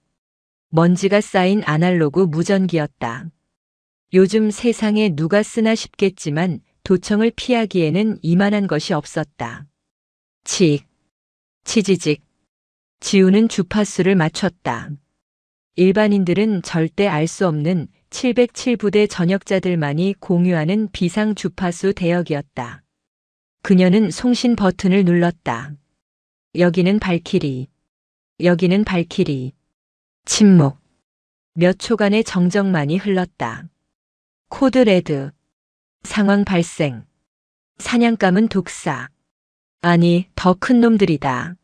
A: 먼지가 쌓인 아날로그 무전기였다. 요즘 세상에 누가 쓰나 싶겠지만 도청을 피하기에는 이만한 것이 없었다. 칙, 치지직. 지우는 주파수를 맞췄다. 일반인들은 절대 알 수 없는 707부대 전역자들만이 공유하는 비상 주파수 대역이었다. 그녀는 송신 버튼을 눌렀다. 여기는 발키리. 여기는 발키리. 침묵. 몇 초간의 정적만이 흘렀다. 코드 레드. 상황 발생. 사냥감은 독사. 아니, 더 큰 놈들이다.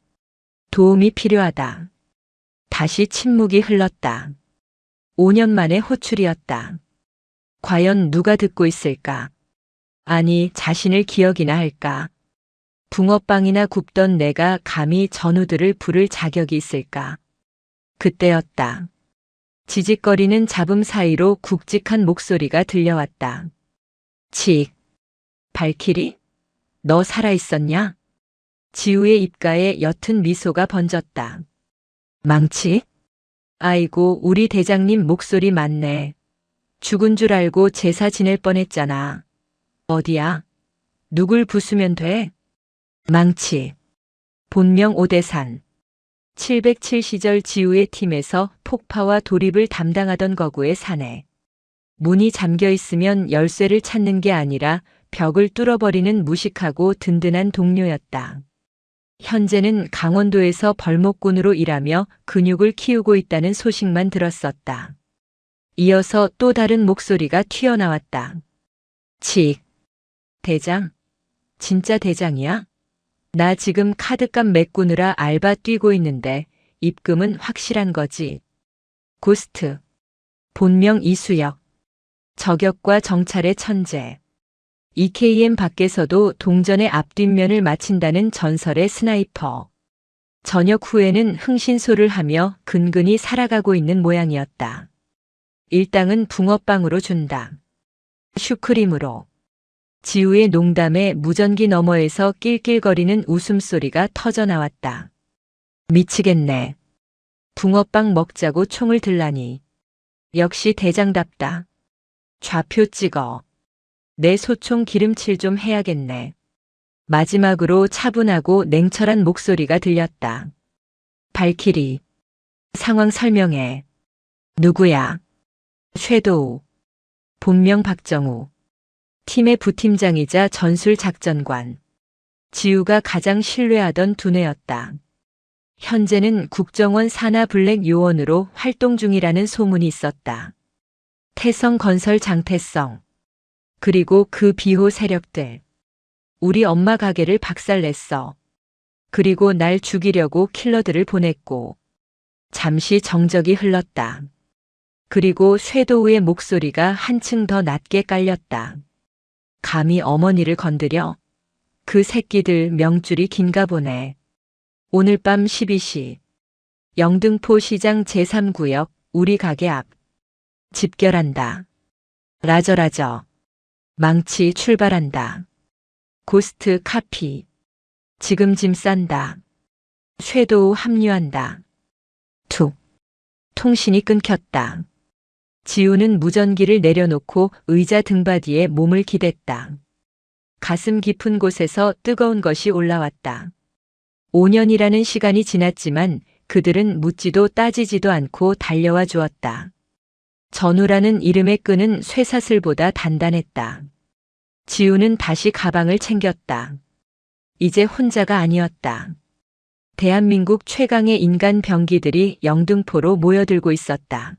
A: 도움이 필요하다. 다시 침묵이 흘렀다. 5년 만의 호출이었다. 과연 누가 듣고 있을까? 아니, 자신을 기억이나 할까? 붕어빵이나 굽던 내가 감히 전우들을 부를 자격이 있을까? 그때였다. 지직거리는 잡음 사이로 굵직한 목소리가 들려왔다. 칙. 발키리? 너 살아있었냐? 지우의 입가에 옅은 미소가 번졌다. 망치? 아이고, 우리 대장님 목소리 맞네. 죽은 줄 알고 제사 지낼 뻔했잖아. 어디야? 누굴 부수면 돼? 망치. 본명 오대산. 707시절 지우의 팀에서 폭파와 돌입을 담당하던 거구의 사내. 문이 잠겨 있으면 열쇠를 찾는 게 아니라 벽을 뚫어버리는 무식하고 든든한 동료였다. 현재는 강원도에서 벌목꾼으로 일하며 근육을 키우고 있다는 소식만 들었었다. 이어서 또 다른 목소리가 튀어나왔다. 칙. 대장? 진짜 대장이야? 나 지금 카드값 메꾸느라 알바 뛰고 있는데 입금은 확실한 거지. 고스트. 본명 이수혁. 저격과 정찰의 천재. EKM 밖에서도 동전의 앞뒷면을 맞힌다는 전설의 스나이퍼. 저녁 후에는 흥신소를 하며 근근히 살아가고 있는 모양이었다. 일당은 붕어빵으로 준다. 슈크림으로. 지우의 농담에 무전기 너머에서 낄낄거리는 웃음소리가 터져나왔다. 미치겠네. 붕어빵 먹자고 총을 들라니. 역시 대장답다. 좌표 찍어. 내 소총 기름칠 좀 해야겠네. 마지막으로 차분하고 냉철한 목소리가 들렸다. 발키리. 상황 설명해. 누구야? 섀도우. 본명 박정우. 팀의 부팀장이자 전술작전관. 지우가 가장 신뢰하던 두뇌였다. 현재는 국정원 산하 블랙 요원으로 활동 중이라는 소문이 있었다. 태성건설 장태성. 그리고 그 비호 세력들. 우리 엄마 가게를 박살냈어. 그리고 날 죽이려고 킬러들을 보냈고. 잠시 정적이 흘렀다. 그리고 섀도우의 목소리가 한층 더 낮게 깔렸다. 감히 어머니를 건드려? 그 새끼들 명줄이 긴가 보네. 오늘 밤 12시. 영등포 시장 제3구역 우리 가게 앞. 집결한다. 라저라저. 망치 출발한다. 고스트 카피. 지금 짐 싼다. 섀도우 합류한다. 툭. 통신이 끊겼다. 지우는 무전기를 내려놓고 의자 등받이에 몸을 기댔다. 가슴 깊은 곳에서 뜨거운 것이 올라왔다. 5년이라는 시간이 지났지만 그들은 묻지도 따지지도 않고 달려와 주었다. 전우라는 이름의 끈은 쇠사슬보다 단단했다. 지우는 다시 가방을 챙겼다. 이제 혼자가 아니었다. 대한민국 최강의 인간 병기들이 영등포로 모여들고 있었다.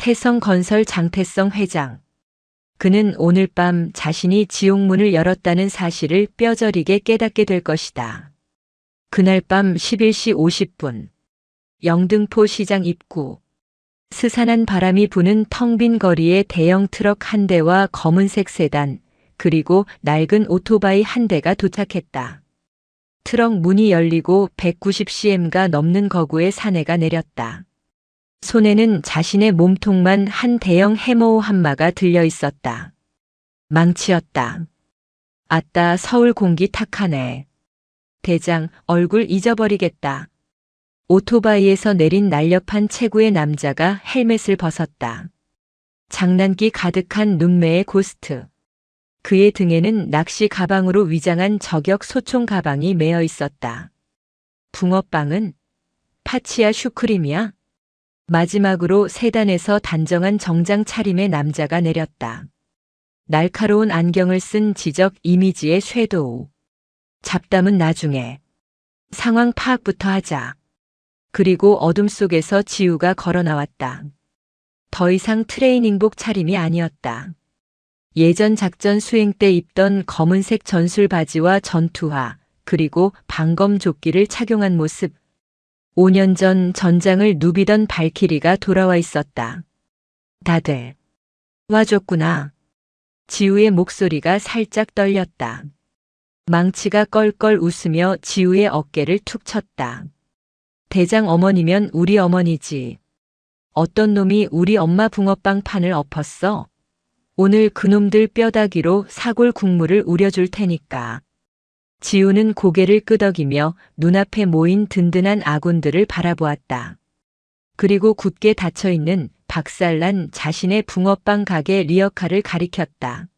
A: 태성건설 장태성 회장. 그는 오늘 밤 자신이 지옥문을 열었다는 사실을 뼈저리게 깨닫게 될 것이다. 그날 밤 11시 50분. 영등포 시장 입구. 스산한 바람이 부는 텅 빈 거리에 대형 트럭 한 대와 검은색 세단, 그리고 낡은 오토바이 한 대가 도착했다. 트럭 문이 열리고 190cm가 넘는 거구의 사내가 내렸다. 손에는 자신의 몸통만 한 대형 해머 한마가 들려 있었다. 망치였다. 아따, 서울 공기 탁하네. 대장, 얼굴 잊어버리겠다. 오토바이에서 내린 날렵한 체구의 남자가 헬멧을 벗었다. 장난기 가득한 눈매의 고스트. 그의 등에는 낚시 가방으로 위장한 저격 소총 가방이 매어 있었다. 붕어빵은? 파치야 슈크림이야? 마지막으로 세단에서 단정한 정장 차림의 남자가 내렸다. 날카로운 안경을 쓴 지적 이미지의 섀도우. 잡담은 나중에. 상황 파악부터 하자. 그리고 어둠 속에서 지우가 걸어 나왔다. 더 이상 트레이닝복 차림이 아니었다. 예전 작전 수행 때 입던 검은색 전술 바지와 전투화, 그리고 방검 조끼를 착용한 모습. 5년 전 전장을 누비던 발키리가 돌아와 있었다. 다들 와줬구나. 지우의 목소리가 살짝 떨렸다. 망치가 껄껄 웃으며 지우의 어깨를 툭 쳤다. 대장 어머니면 우리 어머니지. 어떤 놈이 우리 엄마 붕어빵 판을 엎었어? 오늘 그놈들 뼈다귀로 사골 국물을 우려줄 테니까. 지우는 고개를 끄덕이며 눈앞에 모인 든든한 아군들을 바라보았다. 그리고 굳게 닫혀있는 박살난 자신의 붕어빵 가게 리어카를 가리켰다.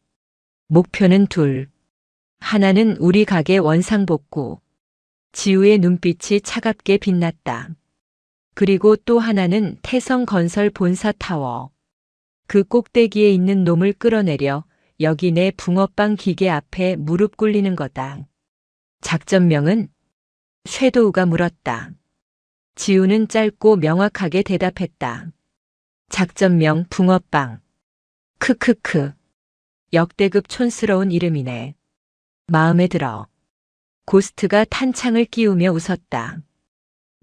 A: 목표는 둘. 하나는 우리 가게 원상복구. 지우의 눈빛이 차갑게 빛났다. 그리고 또 하나는 태성건설 본사 타워. 그 꼭대기에 있는 놈을 끌어내려 여기 내 붕어빵 기계 앞에 무릎 꿇리는 거다. 작전명은? 쇄도우가 물었다. 지우는 짧고 명확하게 대답했다. 작전명 붕어빵. 크크크. 역대급 촌스러운 이름이네. 마음에 들어. 고스트가 탄창을 끼우며 웃었다.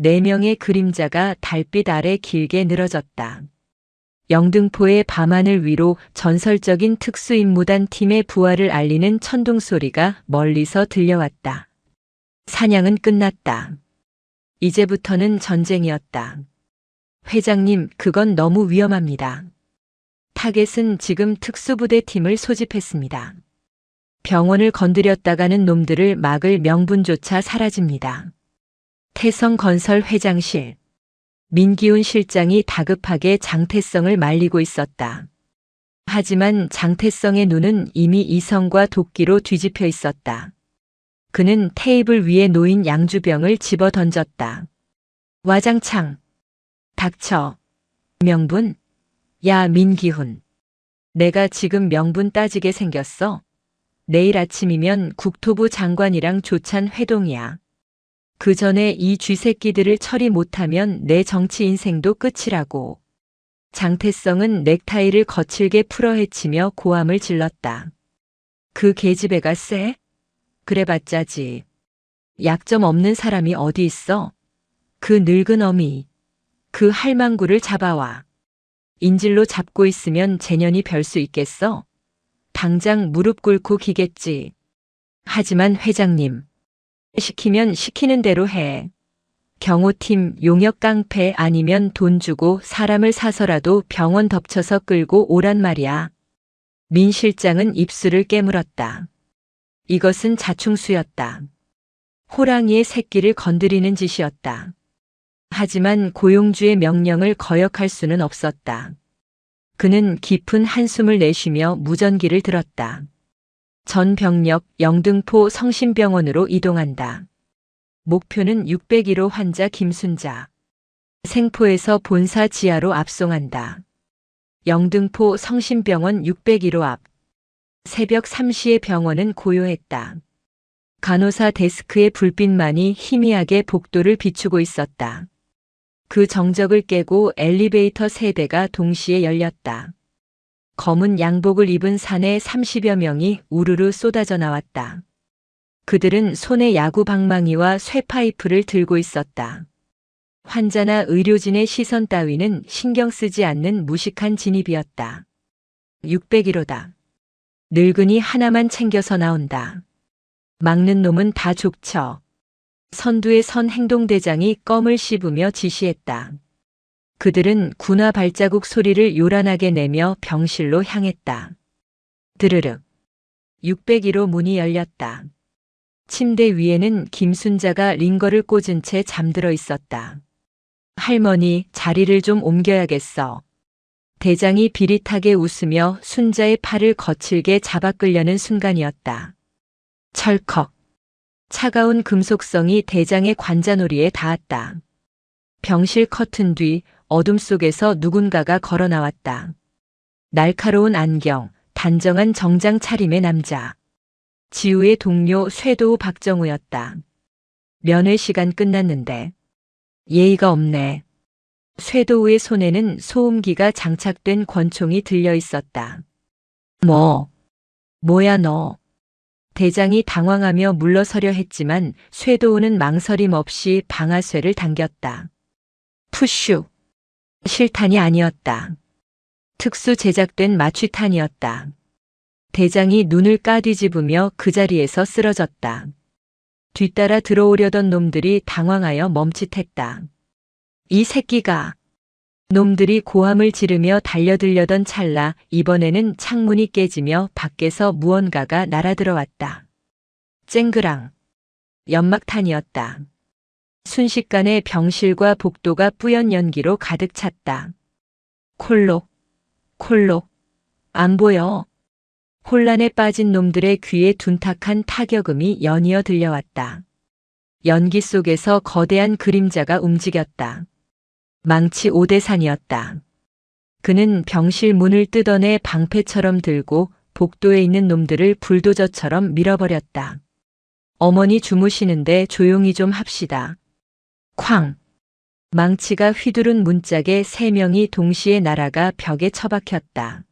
A: 4명의 그림자가 달빛 아래 길게 늘어졌다. 영등포의 밤하늘 위로 전설적인 특수임무단 팀의 부활을 알리는 천둥 소리가 멀리서 들려왔다. 사냥은 끝났다. 이제부터는 전쟁이었다. 회장님, 그건 너무 위험합니다. 타겟은 지금 특수부대 팀을 소집했습니다. 병원을 건드렸다가는 놈들을 막을 명분조차 사라집니다. 태성건설 회장실. 민기훈 실장이 다급하게 장태성을 말리고 있었다. 하지만 장태성의 눈은 이미 이성과 도끼로 뒤집혀 있었다. 그는 테이블 위에 놓인 양주병을 집어 던졌다. 와장창. 닥쳐. 명분? 야, 민기훈. 내가 지금 명분 따지게 생겼어? 내일 아침이면 국토부 장관이랑 조찬 회동이야. 그 전에 이 쥐새끼들을 처리 못하면 내 정치 인생도 끝이라고. 장태성은 넥타이를 거칠게 풀어헤치며 고함을 질렀다. 그 계집애가 쎄? 그래봤자지. 약점 없는 사람이 어디 있어? 그 늙은 어미. 그 할망구를 잡아와. 인질로 잡고 있으면 재년이 별 수 있겠어? 당장 무릎 꿇고 기겠지. 하지만 회장님. 시키면 시키는 대로 해. 경호팀 용역 깡패 아니면 돈 주고 사람을 사서라도 병원 덮쳐서 끌고 오란 말이야. 민 실장은 입술을 깨물었다. 이것은 자충수였다. 호랑이의 새끼를 건드리는 짓이었다. 하지만 고용주의 명령을 거역할 수는 없었다. 그는 깊은 한숨을 내쉬며 무전기를 들었다. 전 병력 영등포 성심병원으로 이동한다. 목표는 601호 환자 김순자. 생포에서 본사 지하로 압송한다. 영등포 성심병원 601호 앞. 새벽 3시에 병원은 고요했다. 간호사 데스크의 불빛만이 희미하게 복도를 비추고 있었다. 그 정적을 깨고 엘리베이터 3대가 동시에 열렸다. 검은 양복을 입은 사내 30여 명이 우르르 쏟아져 나왔다. 그들은 손에 야구 방망이와 쇠파이프를 들고 있었다. 환자나 의료진의 시선 따위는 신경 쓰지 않는 무식한 진입이었다. 601호다. 늙은이 하나만 챙겨서 나온다. 막는 놈은 다 족쳐. 선두에 선 행동대장이 껌을 씹으며 지시했다. 그들은 군화 발자국 소리를 요란하게 내며 병실로 향했다. 드르륵. 601호 문이 열렸다. 침대 위에는 김순자가 링거를 꽂은 채 잠들어 있었다. 할머니, 자리를 좀 옮겨야겠어. 대장이 비릿하게 웃으며 순자의 팔을 거칠게 잡아 끌려는 순간이었다. 철컥. 차가운 금속성이 대장의 관자놀이에 닿았다. 병실 커튼 뒤 어둠 속에서 누군가가 걸어 나왔다. 날카로운 안경, 단정한 정장 차림의 남자. 지우의 동료 쇄도우 박정우였다. 면회 시간 끝났는데. 예의가 없네. 쇄도우의 손에는 소음기가 장착된 권총이 들려 있었다. 뭐야 너. 대장이 당황하며 물러서려 했지만 쇄도우는 망설임 없이 방아쇠를 당겼다. 푸슈. 실탄이 아니었다. 특수 제작된 마취탄이었다. 대장이 눈을 까뒤집으며 그 자리에서 쓰러졌다. 뒤따라 들어오려던 놈들이 당황하여 멈칫했다. 이 새끼가. 놈들이 고함을 지르며 달려들려던 찰나 이번에는 창문이 깨지며 밖에서 무언가가 날아들어왔다. 쨍그랑. 연막탄이었다. 순식간에 병실과 복도가 뿌연 연기로 가득 찼다. 콜록. 안 보여. 혼란에 빠진 놈들의 귀에 둔탁한 타격음이 연이어 들려왔다. 연기 속에서 거대한 그림자가 움직였다. 망치 오대산이었다. 그는 병실 문을 뜯어내 방패처럼 들고 복도에 있는 놈들을 불도저처럼 밀어버렸다. 어머니 주무시는데 조용히 좀 합시다. 쾅! 망치가 휘두른 문짝에 3명이 동시에 날아가 벽에 처박혔다.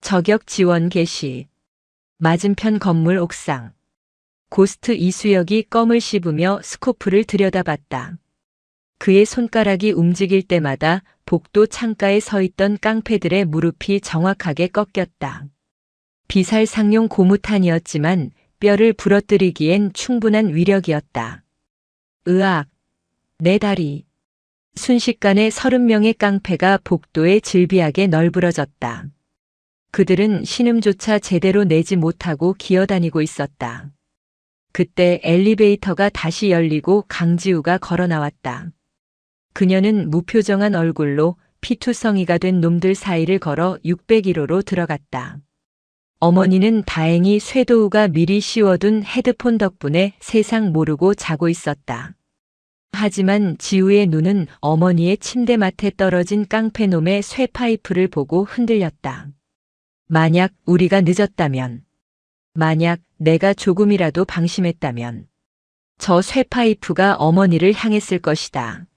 A: 저격 지원 개시. 맞은편 건물 옥상. 고스트 이수혁이 껌을 씹으며 스코프를 들여다봤다. 그의 손가락이 움직일 때마다 복도 창가에 서 있던 깡패들의 무릎이 정확하게 꺾였다. 비살상용 고무탄이었지만 뼈를 부러뜨리기엔 충분한 위력이었다. 으악! 내 다리. 순식간에 30명의 깡패가 복도에 질비하게 널브러졌다. 그들은 신음조차 제대로 내지 못하고 기어다니고 있었다. 그때 엘리베이터가 다시 열리고 강지우가 걸어 나왔다. 그녀는 무표정한 얼굴로 피투성이가 된 놈들 사이를 걸어 601호로 들어갔다. 어머니는 다행히 쇄도우가 미리 씌워둔 헤드폰 덕분에 세상 모르고 자고 있었다. 하지만 지우의 눈은 어머니의 침대맡에 떨어진 깡패놈의 쇠파이프를 보고 흔들렸다. 만약 우리가 늦었다면, 만약 내가 조금이라도 방심했다면, 저 쇠파이프가 어머니를 향했을 것이다.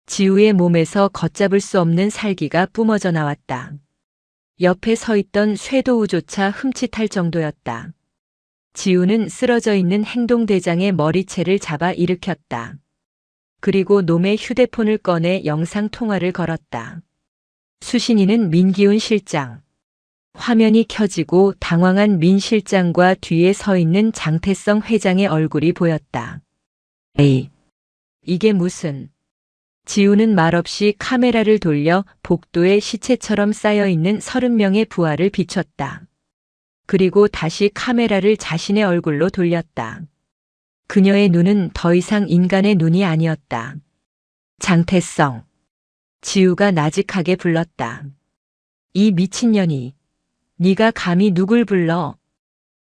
A: 지우의 몸에서 걷잡을 수 없는 살기가 뿜어져 나왔다. 옆에 서 있던 쇄도우조차 흠칫할 정도였다. 지우는 쓰러져 있는 행동대장의 머리채를 잡아 일으켰다. 그리고 놈의 휴대폰을 꺼내 영상통화를 걸었다. 수신이는 민기훈 실장. 화면이 켜지고 당황한 민 실장과 뒤에 서 있는 장태성 회장의 얼굴이 보였다. 에이, 이게 무슨... 지우는 말없이 카메라를 돌려 복도에 시체처럼 쌓여있는 30명의 부하를 비췄다. 그리고 다시 카메라를 자신의 얼굴로 돌렸다. 그녀의 눈은 더 이상 인간의 눈이 아니었다. 장태성. 지우가 나직하게 불렀다. 이 미친년이. 네가 감히 누굴 불러?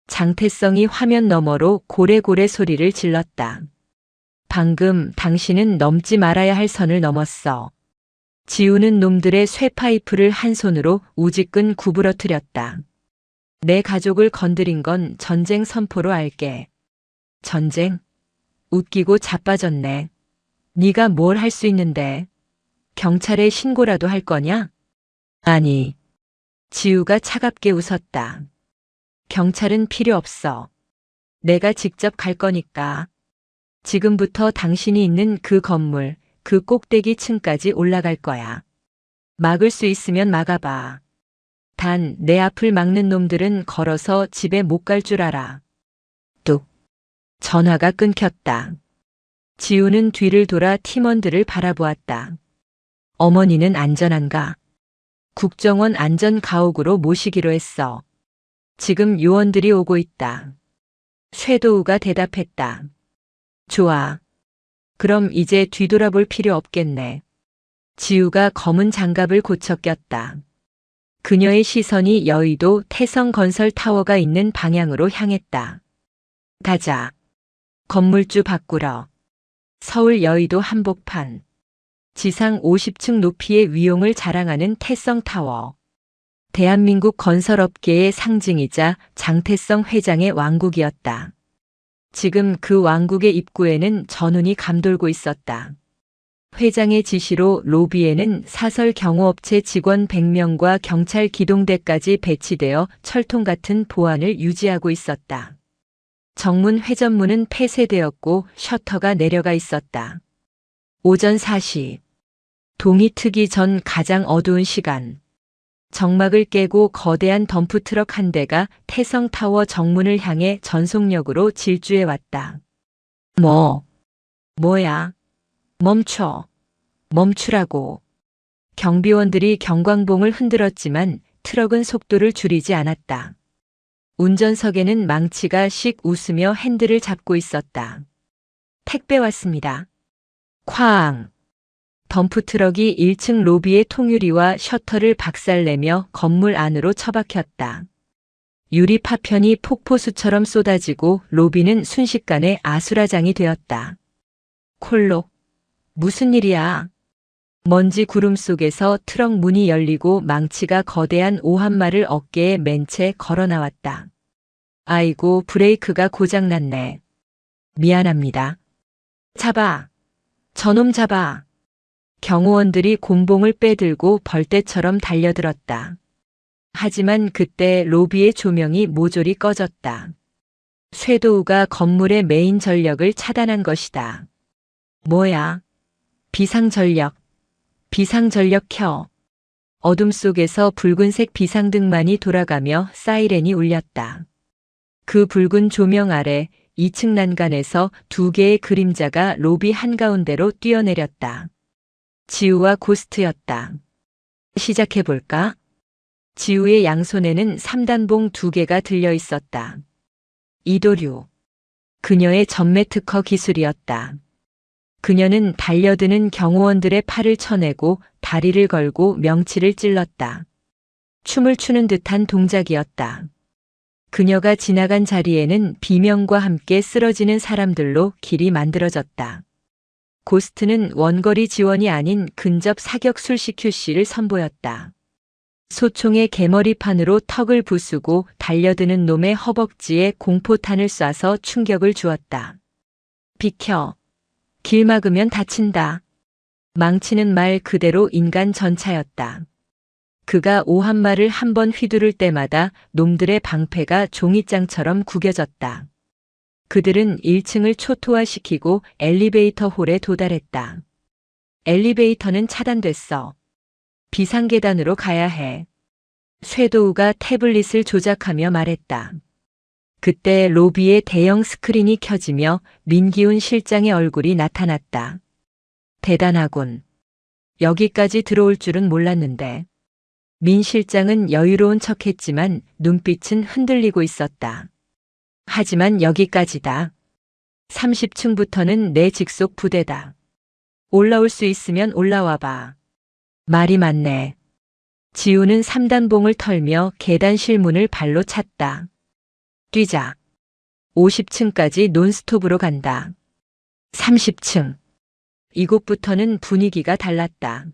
A: 장태성이 화면 너머로 고래고래 소리를 질렀다. 방금 당신은 넘지 말아야 할 선을 넘었어. 지우는 놈들의 쇠파이프를 한 손으로 우지끈 구부러뜨렸다. 내 가족을 건드린 건 전쟁 선포로 알게. 전쟁? 웃기고 자빠졌네. 네가 뭘 할 수 있는데. 경찰에 신고라도 할 거냐? 아니. 지우가 차갑게 웃었다. 경찰은 필요 없어. 내가 직접 갈 거니까. 지금부터 당신이 있는 그 건물, 그 꼭대기 층까지 올라갈 거야. 막을 수 있으면 막아봐. 단 내 앞을 막는 놈들은 걸어서 집에 못 갈 줄 알아. 뚝. 전화가 끊겼다. 지우는 뒤를 돌아 팀원들을 바라보았다. 어머니는 안전한가? 국정원 안전가옥으로 모시기로 했어. 지금 요원들이 오고 있다. 쇄도우가 대답했다. 좋아. 그럼 이제 뒤돌아볼 필요 없겠네. 지우가 검은 장갑을 고쳐 꼈다. 그녀의 시선이 여의도 태성건설 타워가 있는 방향으로 향했다. 가자. 건물주 바꾸러. 서울 여의도 한복판. 지상 50층 높이의 위용을 자랑하는 태성타워. 대한민국 건설업계의 상징이자 장태성 회장의 왕국이었다. 지금 그 왕국의 입구에는 전운이 감돌고 있었다. 회장의 지시로 로비에는 사설 경호업체 직원 100명과 경찰 기동대까지 배치되어 철통 같은 보안을 유지하고 있었다. 정문 회전문은 폐쇄되었고 셔터가 내려가 있었다. 오전 4시. 동이 트기 전 가장 어두운 시간. 정막을 깨고 거대한 덤프트럭 한 대가 태성타워 정문을 향해 전속력으로 질주해 왔다. 뭐야? 멈춰. 멈추라고. 경비원들이 경광봉을 흔들었지만 트럭은 속도를 줄이지 않았다. 운전석에는 망치가 씩 웃으며 핸들을 잡고 있었다. 택배 왔습니다. 쾅! 덤프트럭이 1층 로비의 통유리와 셔터를 박살내며 건물 안으로 처박혔다. 유리 파편이 폭포수처럼 쏟아지고 로비는 순식간에 아수라장이 되었다. 콜록. 무슨 일이야? 먼지 구름 속에서 트럭 문이 열리고 망치가 거대한 오한마를 어깨에 맨 채 걸어 나왔다. 아이고, 브레이크가 고장났네. 미안합니다. 잡아. 저놈 잡아. 경호원들이 곤봉을 빼들고 벌떼처럼 달려들었다. 하지만 그때 로비의 조명이 모조리 꺼졌다. 쇄도우가 건물의 메인 전력을 차단한 것이다. 뭐야? 비상전력. 비상전력 켜. 어둠 속에서 붉은색 비상등만이 돌아가며 사이렌이 울렸다. 그 붉은 조명 아래 2층 난간에서 두 개의 그림자가 로비 한가운데로 뛰어내렸다. 지우와 고스트였다. 시작해볼까? 지우의 양손에는 3단봉 2개가 들려 있었다. 이도류. 그녀의 전매 특허 기술이었다. 그녀는 달려드는 경호원들의 팔을 쳐내고 다리를 걸고 명치를 찔렀다. 춤을 추는 듯한 동작이었다. 그녀가 지나간 자리에는 비명과 함께 쓰러지는 사람들로 길이 만들어졌다. 고스트는 원거리 지원이 아닌 근접 사격 술식 QC를 선보였다. 소총의 개머리판으로 턱을 부수고 달려드는 놈의 허벅지에 공포탄을 쏴서 충격을 주었다. 비켜. 길 막으면 다친다. 망치는 말 그대로 인간 전차였다. 그가 오한마를 한 번 휘두를 때마다 놈들의 방패가 종이장처럼 구겨졌다. 그들은 1층을 초토화시키고 엘리베이터 홀에 도달했다. 엘리베이터는 차단됐어. 비상계단으로 가야 해. 쇄도우가 태블릿을 조작하며 말했다. 그때 로비에 대형 스크린이 켜지며 민기훈 실장의 얼굴이 나타났다. 대단하군. 여기까지 들어올 줄은 몰랐는데. 민 실장은 여유로운 척했지만 눈빛은 흔들리고 있었다. 하지만 여기까지다. 30층부터는 내 직속 부대다. 올라올 수 있으면 올라와 봐. 말이 많네. 지우는 3단봉을 털며 계단 실문을 발로 찼다. 뛰자. 50층까지 논스톱으로 간다. 30층. 이곳부터는 분위기가 달랐다.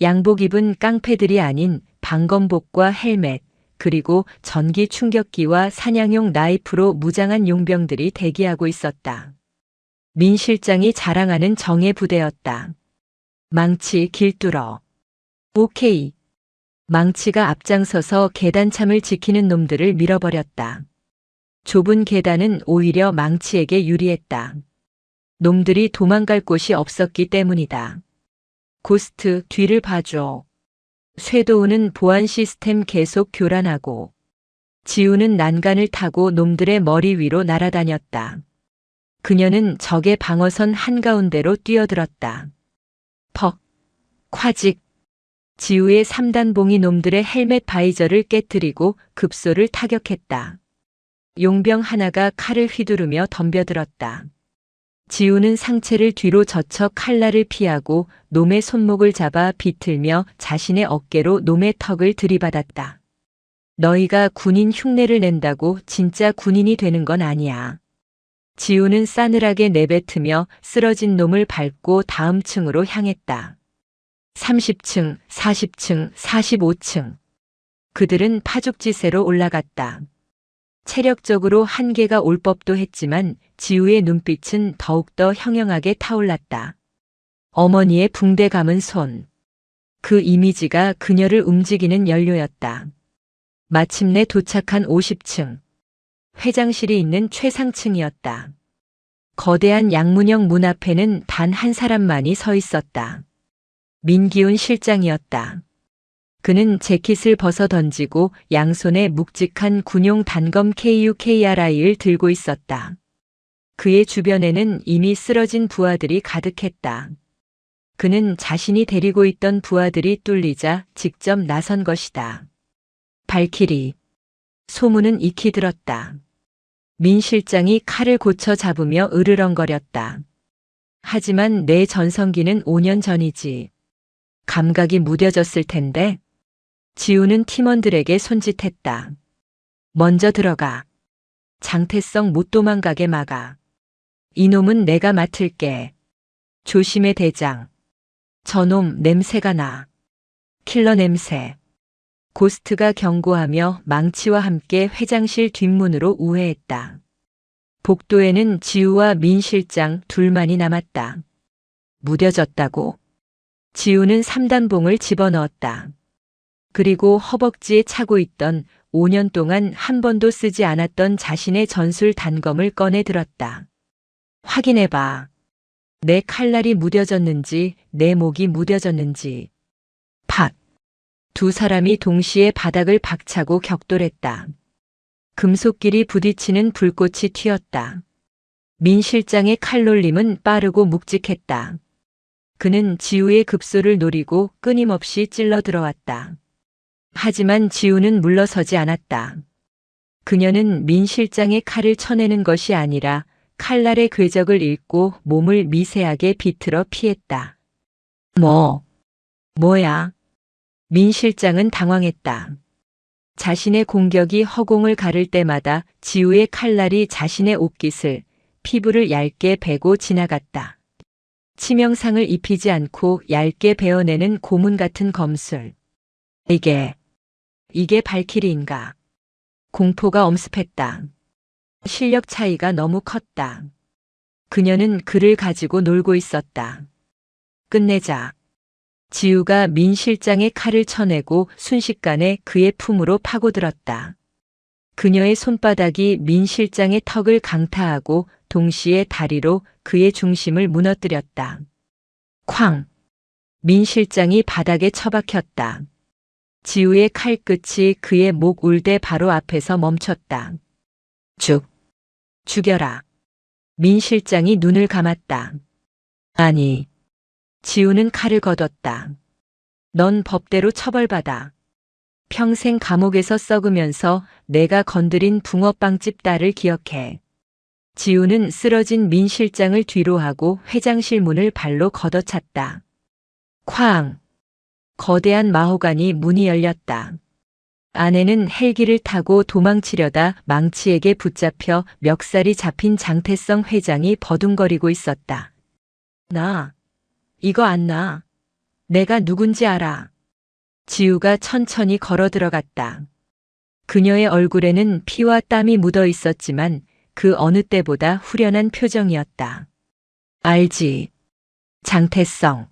A: 양복 입은 깡패들이 아닌 방검복과 헬멧, 그리고 전기 충격기와 사냥용 나이프로 무장한 용병들이 대기하고 있었다. 민 실장이 자랑하는 정예 부대였다. 망치 길 뚫어. 오케이. 망치가 앞장서서 계단참을 지키는 놈들을 밀어버렸다. 좁은 계단은 오히려 망치에게 유리했다. 놈들이 도망갈 곳이 없었기 때문이다. 고스트 뒤를 봐줘. 쇄도우는 보안 시스템 계속 교란하고. 지우는 난간을 타고 놈들의 머리 위로 날아다녔다. 그녀는 적의 방어선 한가운데로 뛰어들었다. 퍽. 콰직. 지우의 3단봉이 놈들의 헬멧 바이저를 깨뜨리고 급소를 타격했다. 용병 하나가 칼을 휘두르며 덤벼들었다. 지우는 상체를 뒤로 젖혀 칼날을 피하고 놈의 손목을 잡아 비틀며 자신의 어깨로 놈의 턱을 들이받았다. 너희가 군인 흉내를 낸다고 진짜 군인이 되는 건 아니야. 지우는 싸늘하게 내뱉으며 쓰러진 놈을 밟고 다음 층으로 향했다. 30층, 40층, 45층. 그들은 파죽지세로 올라갔다. 체력적으로 한계가 올 법도 했지만 지우의 눈빛은 더욱더 형형하게 타올랐다. 어머니의 붕대 감은 손. 그 이미지가 그녀를 움직이는 연료였다. 마침내 도착한 50층. 회장실이 있는 최상층이었다. 거대한 양문형 문 앞에는 단 한 사람만이 서 있었다. 민기훈 실장이었다. 그는 재킷을 벗어 던지고 양손에 묵직한 군용 단검 KUKRI를 들고 있었다. 그의 주변에는 이미 쓰러진 부하들이 가득했다. 그는 자신이 데리고 있던 부하들이 뚫리자 직접 나선 것이다. 발키리. 소문은 익히 들었다. 민 실장이 칼을 고쳐 잡으며 으르렁거렸다. 하지만 내 전성기는 5년 전이지. 감각이 무뎌졌을 텐데. 지우는 팀원들에게 손짓했다. 먼저 들어가. 장태성 못 도망가게 막아. 이놈은 내가 맡을게. 조심해 대장. 저놈 냄새가 나. 킬러 냄새. 고스트가 경고하며 망치와 함께 회장실 뒷문으로 우회했다. 복도에는 지우와 민 실장 둘만이 남았다. 무뎌졌다고. 지우는 3단봉을 집어넣었다. 그리고 허벅지에 차고 있던 5년 동안 한 번도 쓰지 않았던 자신의 전술 단검을 꺼내 들었다. 확인해봐. 내 칼날이 무뎌졌는지 내 목이 무뎌졌는지. 팍! 두 사람이 동시에 바닥을 박차고 격돌했다. 금속끼리 부딪히는 불꽃이 튀었다. 민 실장의 칼놀림은 빠르고 묵직했다. 그는 지우의 급소를 노리고 끊임없이 찔러 들어왔다. 하지만 지우는 물러서지 않았다. 그녀는 민 실장의 칼을 쳐내는 것이 아니라 칼날의 궤적을 읽고 몸을 미세하게 비틀어 피했다. 뭐야? 민 실장은 당황했다. 자신의 공격이 허공을 가를 때마다 지우의 칼날이 자신의 옷깃을, 피부를 얇게 베고 지나갔다. 치명상을 입히지 않고 얇게 베어내는 고문 같은 검술. 이게 발키리인가? 공포가 엄습했다. 실력 차이가 너무 컸다. 그녀는 그를 가지고 놀고 있었다. 끝내자. 지우가 민 실장의 칼을 쳐내고 순식간에 그의 품으로 파고들었다. 그녀의 손바닥이 민 실장의 턱을 강타하고 동시에 다리로 그의 중심을 무너뜨렸다. 쾅! 민 실장이 바닥에 처박혔다. 지우의 칼끝이 그의 목 울대 바로 앞에서 멈췄다. 죽여라. 민 실장이 눈을 감았다. 아니. 지우는 칼을 걷었다. 넌 법대로 처벌받아. 평생 감옥에서 썩으면서 내가 건드린 붕어빵집 딸을 기억해. 지우는 쓰러진 민 실장을 뒤로 하고 회장실 문을 발로 걷어찼다. 쾅! 거대한 마호가니 문이 열렸다. 아내는 헬기를 타고 도망치려다 망치에게 붙잡혀 멱살이 잡힌 장태성 회장이 버둥거리고 있었다. 이거 안 나. 내가 누군지 알아. 지우가 천천히 걸어 들어갔다. 그녀의 얼굴에는 피와 땀이 묻어 있었지만 그 어느 때보다 후련한 표정이었다. 알지. 장태성.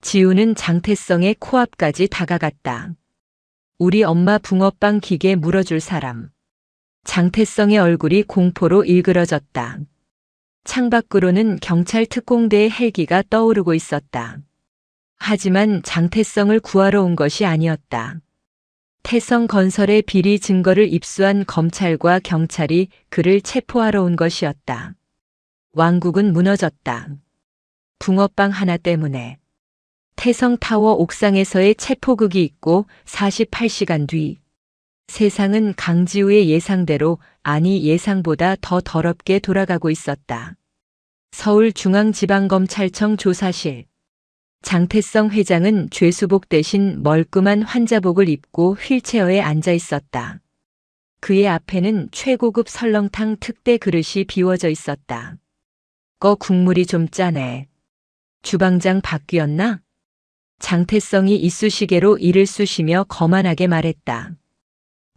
A: 지우는 장태성의 코앞까지 다가갔다. 우리 엄마 붕어빵 기계 물어줄 사람. 장태성의 얼굴이 공포로 일그러졌다. 창밖으로는 경찰 특공대의 헬기가 떠오르고 있었다. 하지만 장태성을 구하러 온 것이 아니었다. 태성건설의 비리 증거를 입수한 검찰과 경찰이 그를 체포하러 온 것이었다. 왕국은 무너졌다. 붕어빵 하나 때문에. 태성타워 옥상에서의 체포극이 있고 48시간 뒤. 세상은 강지우의 예상대로, 아니 예상보다 더 더럽게 돌아가고 있었다. 서울중앙지방검찰청 조사실. 장태성 회장은 죄수복 대신 멀끔한 환자복을 입고 휠체어에 앉아 있었다. 그의 앞에는 최고급 설렁탕 특대 그릇이 비워져 있었다. 국물이 좀 짜네. 주방장 바뀌었나? 장태성이 이쑤시개로 이를 쑤시며 거만하게 말했다.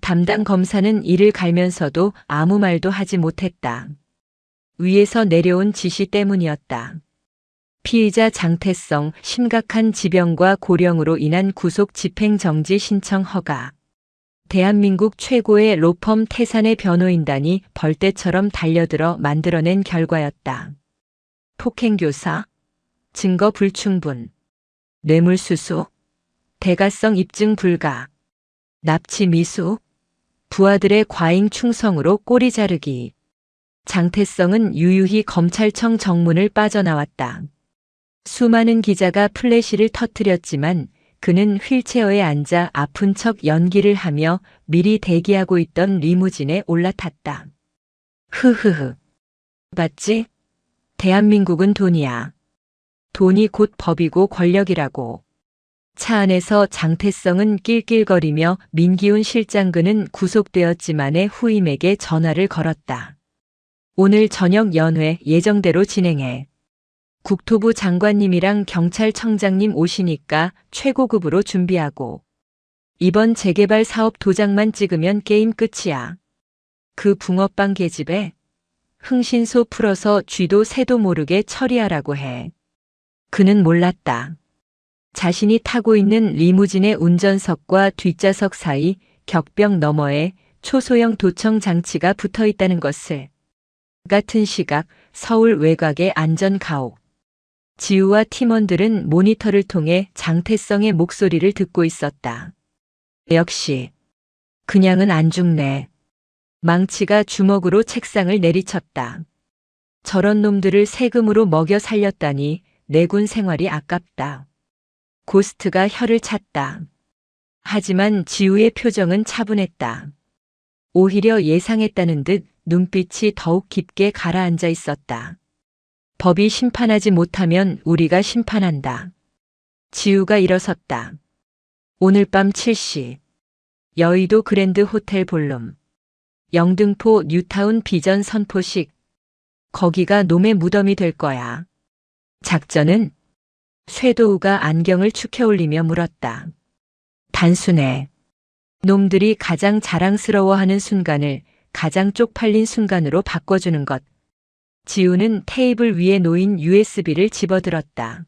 A: 담당 검사는 이를 갈면서도 아무 말도 하지 못했다. 위에서 내려온 지시 때문이었다. 피의자 장태성 심각한 지병과 고령으로 인한 구속 집행정지 신청 허가. 대한민국 최고의 로펌 태산의 변호인단이 벌떼처럼 달려들어 만들어낸 결과였다. 폭행교사, 증거 불충분, 뇌물수수, 대가성 입증 불가, 납치 미수, 부하들의 과잉 충성으로 꼬리 자르기. 장태성은 유유히 검찰청 정문을 빠져나왔다. 수많은 기자가 플래시를 터뜨렸지만 그는 휠체어에 앉아 아픈 척 연기를 하며 미리 대기하고 있던 리무진에 올라탔다. 흐흐흐. 봤지? 대한민국은 돈이야. 돈이 곧 법이고 권력이라고. 차 안에서 장태성은 낄낄거리며 민기훈 실장근은 구속되었지만의 후임에게 전화를 걸었다. 오늘 저녁 연회 예정대로 진행해. 국토부 장관님이랑 경찰청장님 오시니까 최고급으로 준비하고. 이번 재개발 사업 도장만 찍으면 게임 끝이야. 그 붕어빵 계집애 흥신소 풀어서 쥐도 새도 모르게 처리하라고 해. 그는 몰랐다. 자신이 타고 있는 리무진의 운전석과 뒷좌석 사이 격벽 너머에 초소형 도청 장치가 붙어 있다는 것을. 같은 시각 서울 외곽의 안전 가옥. 지우와 팀원들은 모니터를 통해 장태성의 목소리를 듣고 있었다. 역시 그냥은 안 죽네. 망치가 주먹으로 책상을 내리쳤다. 저런 놈들을 세금으로 먹여 살렸다니 내군 생활이 아깝다. 고스트가 혀를 찼다. 하지만 지우의 표정은 차분했다. 오히려 예상했다는 듯 눈빛이 더욱 깊게 가라앉아 있었다. 법이 심판하지 못하면 우리가 심판한다. 지우가 일어섰다. 오늘 밤 7시 여의도 그랜드 호텔 볼룸. 영등포 뉴타운 비전 선포식. 거기가 놈의 무덤이 될 거야. 작전은? 쇄도우가 안경을 축혀 올리며 물었다. 단순해. 놈들이 가장 자랑스러워하는 순간을 가장 쪽팔린 순간으로 바꿔주는 것. 지우는 테이블 위에 놓인 USB를 집어들었다.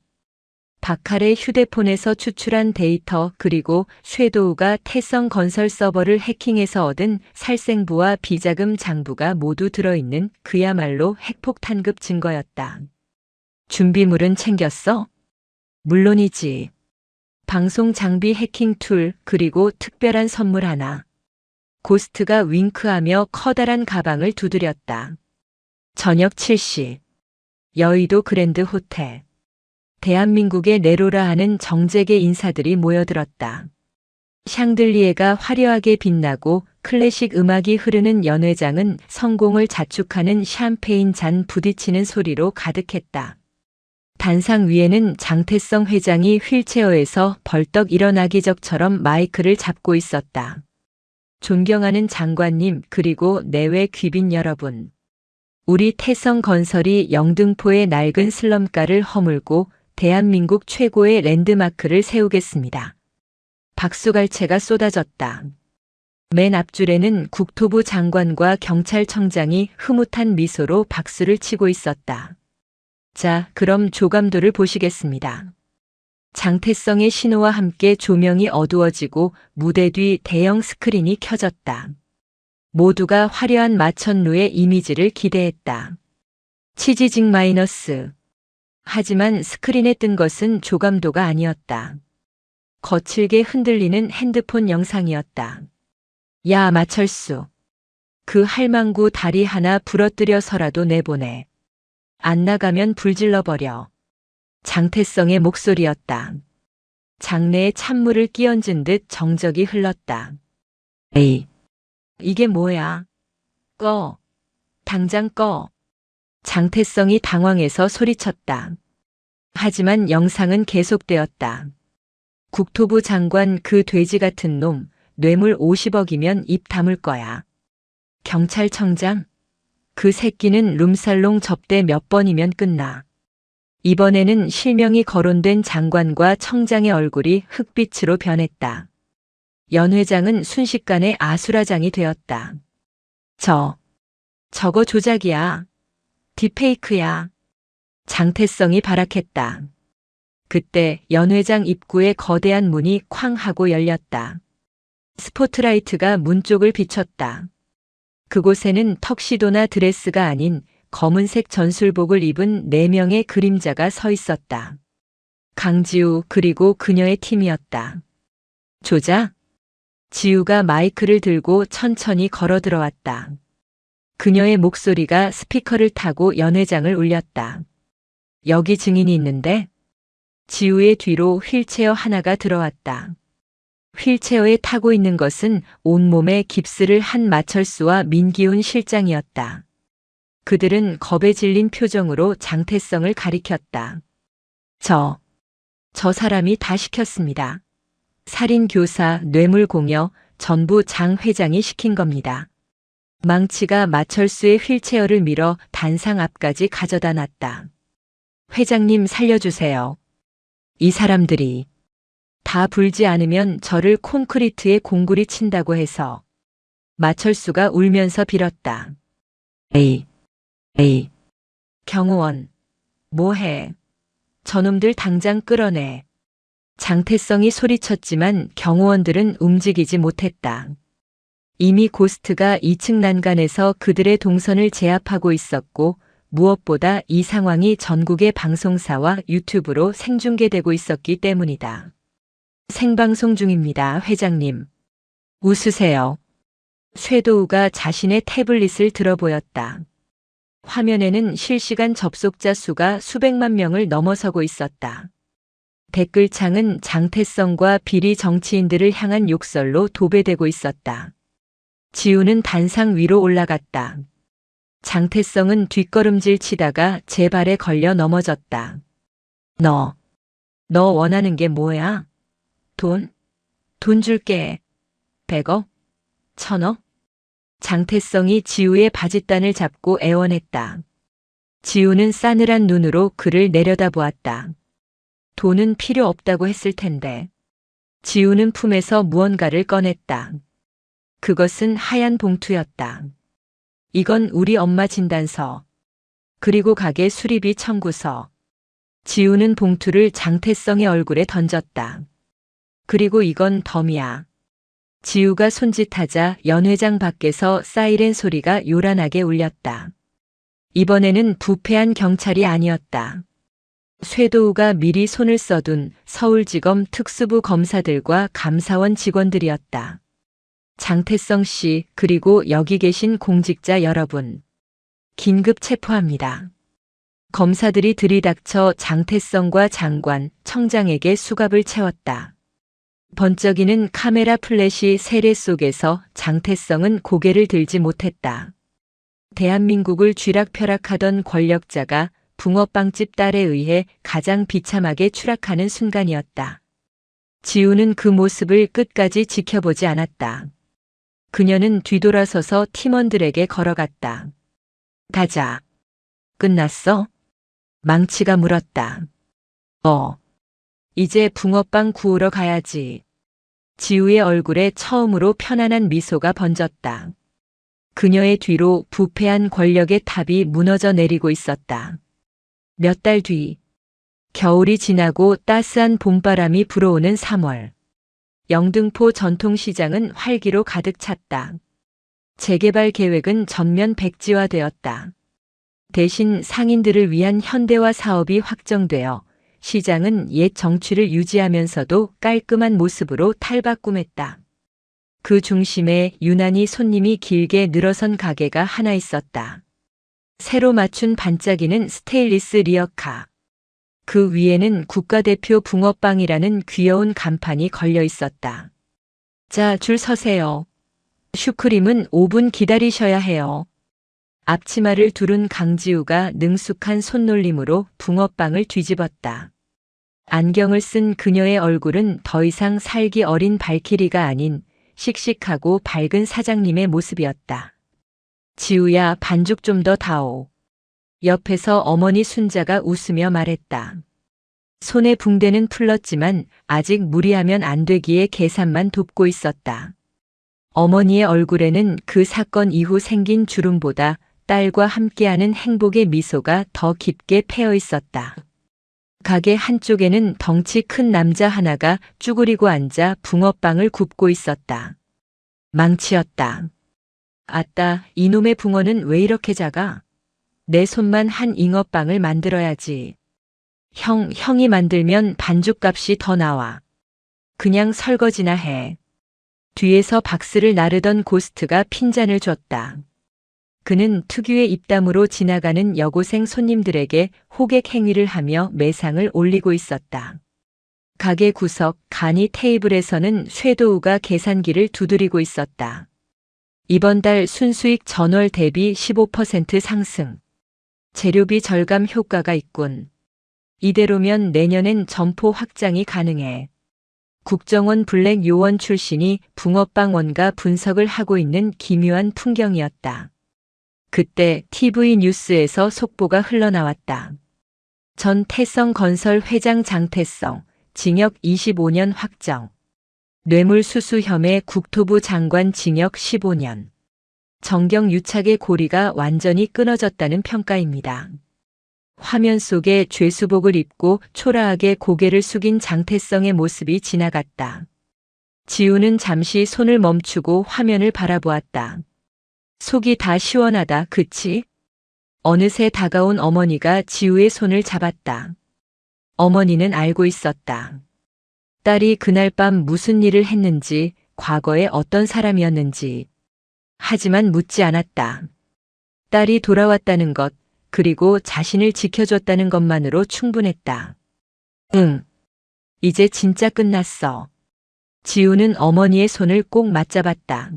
A: 박할의 휴대폰에서 추출한 데이터 그리고 쇄도우가 태성건설 서버를 해킹해서 얻은 살생부와 비자금 장부가 모두 들어있는 그야말로 핵폭탄급 증거였다. 준비물은 챙겼어? 물론이지. 방송 장비 해킹 툴 그리고 특별한 선물 하나. 고스트가 윙크하며 커다란 가방을 두드렸다. 저녁 7시 여의도 그랜드 호텔. 대한민국의 네로라 하는 정재계 인사들이 모여들었다. 샹들리에가 화려하게 빛나고 클래식 음악이 흐르는 연회장은 성공을 자축하는 샴페인 잔 부딪히는 소리로 가득했다. 단상 위에는 장태성 회장이 휠체어에서 벌떡 일어나기 적처럼 마이크를 잡고 있었다. 존경하는 장관님 그리고 내외 귀빈 여러분. 우리 태성건설이 영등포의 낡은 슬럼가를 허물고 대한민국 최고의 랜드마크를 세우겠습니다. 박수갈채가 쏟아졌다. 맨 앞줄에는 국토부 장관과 경찰청장이 흐뭇한 미소로 박수를 치고 있었다. 자, 그럼 조감도를 보시겠습니다. 장태성의 신호와 함께 조명이 어두워지고 무대 뒤 대형 스크린이 켜졌다. 모두가 화려한 마천루의 이미지를 기대했다. 치지직 마이너스. 하지만 스크린에 뜬 것은 조감도가 아니었다. 거칠게 흔들리는 핸드폰 영상이었다. 야, 마철수. 그 할망구 다리 하나 부러뜨려서라도 내보내. 안 나가면 불질러버려. 장태성의 목소리였다. 장내에 찬물을 끼얹은 듯 정적이 흘렀다. 에이, 이게 뭐야? 꺼. 당장 꺼. 장태성이 당황해서 소리쳤다. 하지만 영상은 계속되었다. 국토부 장관 그 돼지 같은 놈, 뇌물 50억이면 입 다물 거야. 경찰청장? 그 새끼는 룸살롱 접대 몇 번이면 끝나. 이번에는 실명이 거론된 장관과 청장의 얼굴이 흑빛으로 변했다. 연 회장은 순식간에 아수라장이 되었다. 저거 조작이야. 딥페이크야. 장태성이 발악했다. 그때 연 회장 입구에 거대한 문이 쾅 하고 열렸다. 스포트라이트가 문 쪽을 비췄다. 그곳에는 턱시도나 드레스가 아닌 검은색 전술복을 입은 4명의 그림자가 서 있었다. 강지우 그리고 그녀의 팀이었다. 조작? 지우가 마이크를 들고 천천히 걸어 들어왔다. 그녀의 목소리가 스피커를 타고 연 회장을 울렸다. 여기 증인이 있는데? 지우의 뒤로 휠체어 하나가 들어왔다. 휠체어에 타고 있는 것은 온몸에 깁스를 한 마철수와 민기훈 실장이었다. 그들은 겁에 질린 표정으로 장태성을 가리켰다. 저 사람이 다 시켰습니다. 살인교사, 뇌물공여 전부 장 회장이 시킨 겁니다. 망치가 마철수의 휠체어를 밀어 단상 앞까지 가져다 놨다. 회장님 살려주세요. 이 사람들이 다 불지 않으면 저를 콘크리트에 공구리 친다고 해서. 마철수가 울면서 빌었다. 에이, 에이. 경호원, 뭐해? 저놈들 당장 끌어내. 장태성이 소리쳤지만 경호원들은 움직이지 못했다. 이미 고스트가 2층 난간에서 그들의 동선을 제압하고 있었고 무엇보다 이 상황이 전국의 방송사와 유튜브로 생중계되고 있었기 때문이다. 생방송 중입니다, 회장님. 웃으세요. 쇄도우가 자신의 태블릿을 들어보였다. 화면에는 실시간 접속자 수가 수백만 명을 넘어서고 있었다. 댓글창은 장태성과 비리 정치인들을 향한 욕설로 도배되고 있었다. 지우는 단상 위로 올라갔다. 장태성은 뒷걸음질 치다가 제 발에 걸려 넘어졌다. 너 원하는 게 뭐야? 돈 줄게. 100억? 1000억? 장태성이 지우의 바짓단을 잡고 애원했다. 지우는 싸늘한 눈으로 그를 내려다보았다. 돈은 필요 없다고 했을 텐데. 지우는 품에서 무언가를 꺼냈다. 그것은 하얀 봉투였다. 이건 우리 엄마 진단서. 그리고 가게 수리비 청구서. 지우는 봉투를 장태성의 얼굴에 던졌다. 그리고 이건 덤이야. 지우가 손짓하자 연회장 밖에서 사이렌 소리가 요란하게 울렸다. 이번에는 부패한 경찰이 아니었다. 쇄도우가 미리 손을 써둔 서울지검 특수부 검사들과 감사원 직원들이었다. 장태성 씨, 그리고 여기 계신 공직자 여러분. 긴급 체포합니다. 검사들이 들이닥쳐 장태성과 장관, 청장에게 수갑을 채웠다. 번쩍이는 카메라 플래시 세례 속에서 장태성은 고개를 들지 못했다. 대한민국을 쥐락펴락하던 권력자가 붕어빵집 딸에 의해 가장 비참하게 추락하는 순간이었다. 지우는 그 모습을 끝까지 지켜보지 않았다. 그녀는 뒤돌아서서 팀원들에게 걸어갔다. 가자. 끝났어? 망치가 물었다. 이제 붕어빵 구우러 가야지. 지우의 얼굴에 처음으로 편안한 미소가 번졌다. 그녀의 뒤로 부패한 권력의 탑이 무너져 내리고 있었다. 몇 달 뒤, 겨울이 지나고 따스한 봄바람이 불어오는 3월. 영등포 전통시장은 활기로 가득 찼다. 재개발 계획은 전면 백지화되었다. 대신 상인들을 위한 현대화 사업이 확정되어 시장은 옛 정취를 유지하면서도 깔끔한 모습으로 탈바꿈했다. 그 중심에 유난히 손님이 길게 늘어선 가게가 하나 있었다. 새로 맞춘 반짝이는 스테인리스 리어카. 그 위에는 국가대표 붕어빵이라는 귀여운 간판이 걸려 있었다. 자, 줄 서세요. 슈크림은 5분 기다리셔야 해요. 앞치마를 두른 강지우가 능숙한 손놀림으로 붕어빵을 뒤집었다. 안경을 쓴 그녀의 얼굴은 더 이상 살기 어린 발키리가 아닌 씩씩하고 밝은 사장님의 모습이었다. 지우야, 반죽 좀 더 다오. 옆에서 어머니 순자가 웃으며 말했다. 손에 붕대는 풀렀지만 아직 무리하면 안 되기에 계산만 돕고 있었다. 어머니의 얼굴에는 그 사건 이후 생긴 주름보다 딸과 함께하는 행복의 미소가 더 깊게 패어 있었다. 가게 한쪽에는 덩치 큰 남자 하나가 쭈그리고 앉아 붕어빵을 굽고 있었다. 망치였다. 아따, 이놈의 붕어는 왜 이렇게 작아? 내 손만 한 잉어빵을 만들어야지. 형이 만들면 반죽값이 더 나와. 그냥 설거지나 해. 뒤에서 박스를 나르던 고스트가 핀잔을 줬다. 그는 특유의 입담으로 지나가는 여고생 손님들에게 호객 행위를 하며 매상을 올리고 있었다. 가게 구석 간이 테이블에서는 쇄도우가 계산기를 두드리고 있었다. 이번 달 순수익 전월 대비 15% 상승. 재료비 절감 효과가 있군. 이대로면 내년엔 점포 확장이 가능해. 국정원 블랙 요원 출신이 붕어빵 원가 분석을 하고 있는 기묘한 풍경이었다. 그때 TV 뉴스에서 속보가 흘러나왔다. 전 태성건설 회장 장태성, 징역 25년 확정. 뇌물수수 혐의 국토부 장관 징역 15년. 정경유착의 고리가 완전히 끊어졌다는 평가입니다. 화면 속에 죄수복을 입고 초라하게 고개를 숙인 장태성의 모습이 지나갔다. 지우는 잠시 손을 멈추고 화면을 바라보았다. 속이 다 시원하다, 그치? 어느새 다가온 어머니가 지우의 손을 잡았다. 어머니는 알고 있었다. 딸이 그날 밤 무슨 일을 했는지, 과거에 어떤 사람이었는지. 하지만 묻지 않았다. 딸이 돌아왔다는 것, 그리고 자신을 지켜줬다는 것만으로 충분했다. 응. 이제 진짜 끝났어. 지우는 어머니의 손을 꼭 맞잡았다.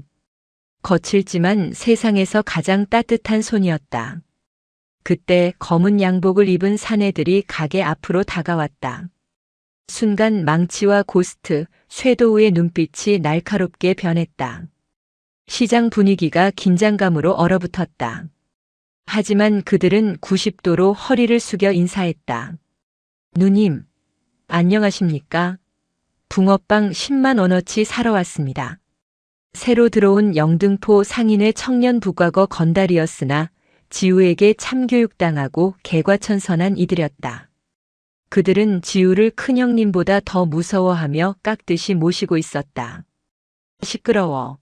A: 거칠지만 세상에서 가장 따뜻한 손이었다. 그때 검은 양복을 입은 사내들이 가게 앞으로 다가왔다. 순간 망치와 고스트, 쇄도우의 눈빛이 날카롭게 변했다. 시장 분위기가 긴장감으로 얼어붙었다. 하지만 그들은 90도로 허리를 숙여 인사했다. 누님, 안녕하십니까? 붕어빵 10만 원어치 사러 왔습니다. 새로 들어온 영등포 상인의 청년 북과거 건달이었으나 지우에게 참교육당하고 개과천선한 이들이었다. 그들은 지우를 큰형님보다 더 무서워하며 깍듯이 모시고 있었다. 시끄러워.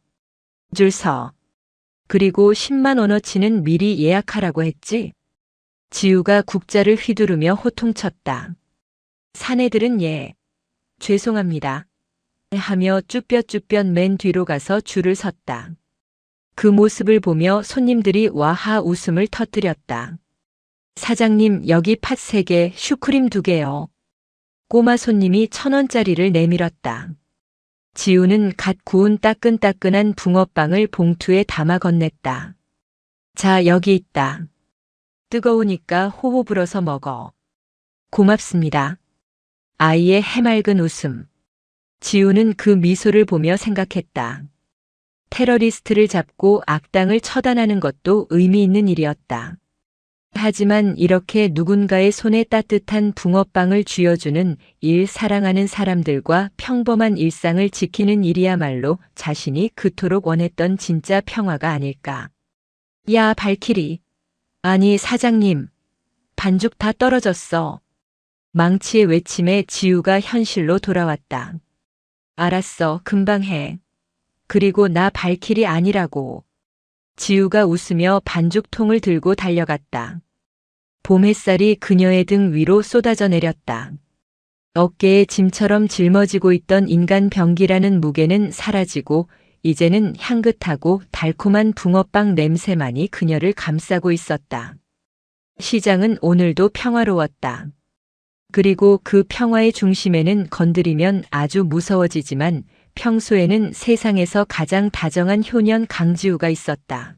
A: 줄 서. 그리고 10만 원어치는 미리 예약하라고 했지? 지우가 국자를 휘두르며 호통쳤다. 사내들은 예, 죄송합니다. 하며 쭈뼛쭈뼛 맨 뒤로 가서 줄을 섰다. 그 모습을 보며 손님들이 와하 웃음을 터뜨렸다. 사장님, 여기 팥 3개, 슈크림 2개요. 꼬마 손님이 1,000원짜리를 내밀었다. 지우는 갓 구운 따끈따끈한 붕어빵을 봉투에 담아 건넸다. 자, 여기 있다. 뜨거우니까 호호 불어서 먹어. 고맙습니다. 아이의 해맑은 웃음. 지우는 그 미소를 보며 생각했다. 테러리스트를 잡고 악당을 처단하는 것도 의미 있는 일이었다. 하지만 이렇게 누군가의 손에 따뜻한 붕어빵을 쥐어주는 일, 사랑하는 사람들과 평범한 일상을 지키는 일이야말로 자신이 그토록 원했던 진짜 평화가 아닐까. 야, 발키리. 아니, 사장님. 반죽 다 떨어졌어. 망치의 외침에 지우가 현실로 돌아왔다. 알았어, 금방 해. 그리고 나 발키리 아니라고. 지우가 웃으며 반죽통을 들고 달려갔다. 봄 햇살이 그녀의 등 위로 쏟아져 내렸다. 어깨에 짐처럼 짊어지고 있던 인간 병기라는 무게는 사라지고 이제는 향긋하고 달콤한 붕어빵 냄새만이 그녀를 감싸고 있었다. 시장은 오늘도 평화로웠다. 그리고 그 평화의 중심에는 건드리면 아주 무서워지지만 평소에는 세상에서 가장 다정한 효년 강지우가 있었다.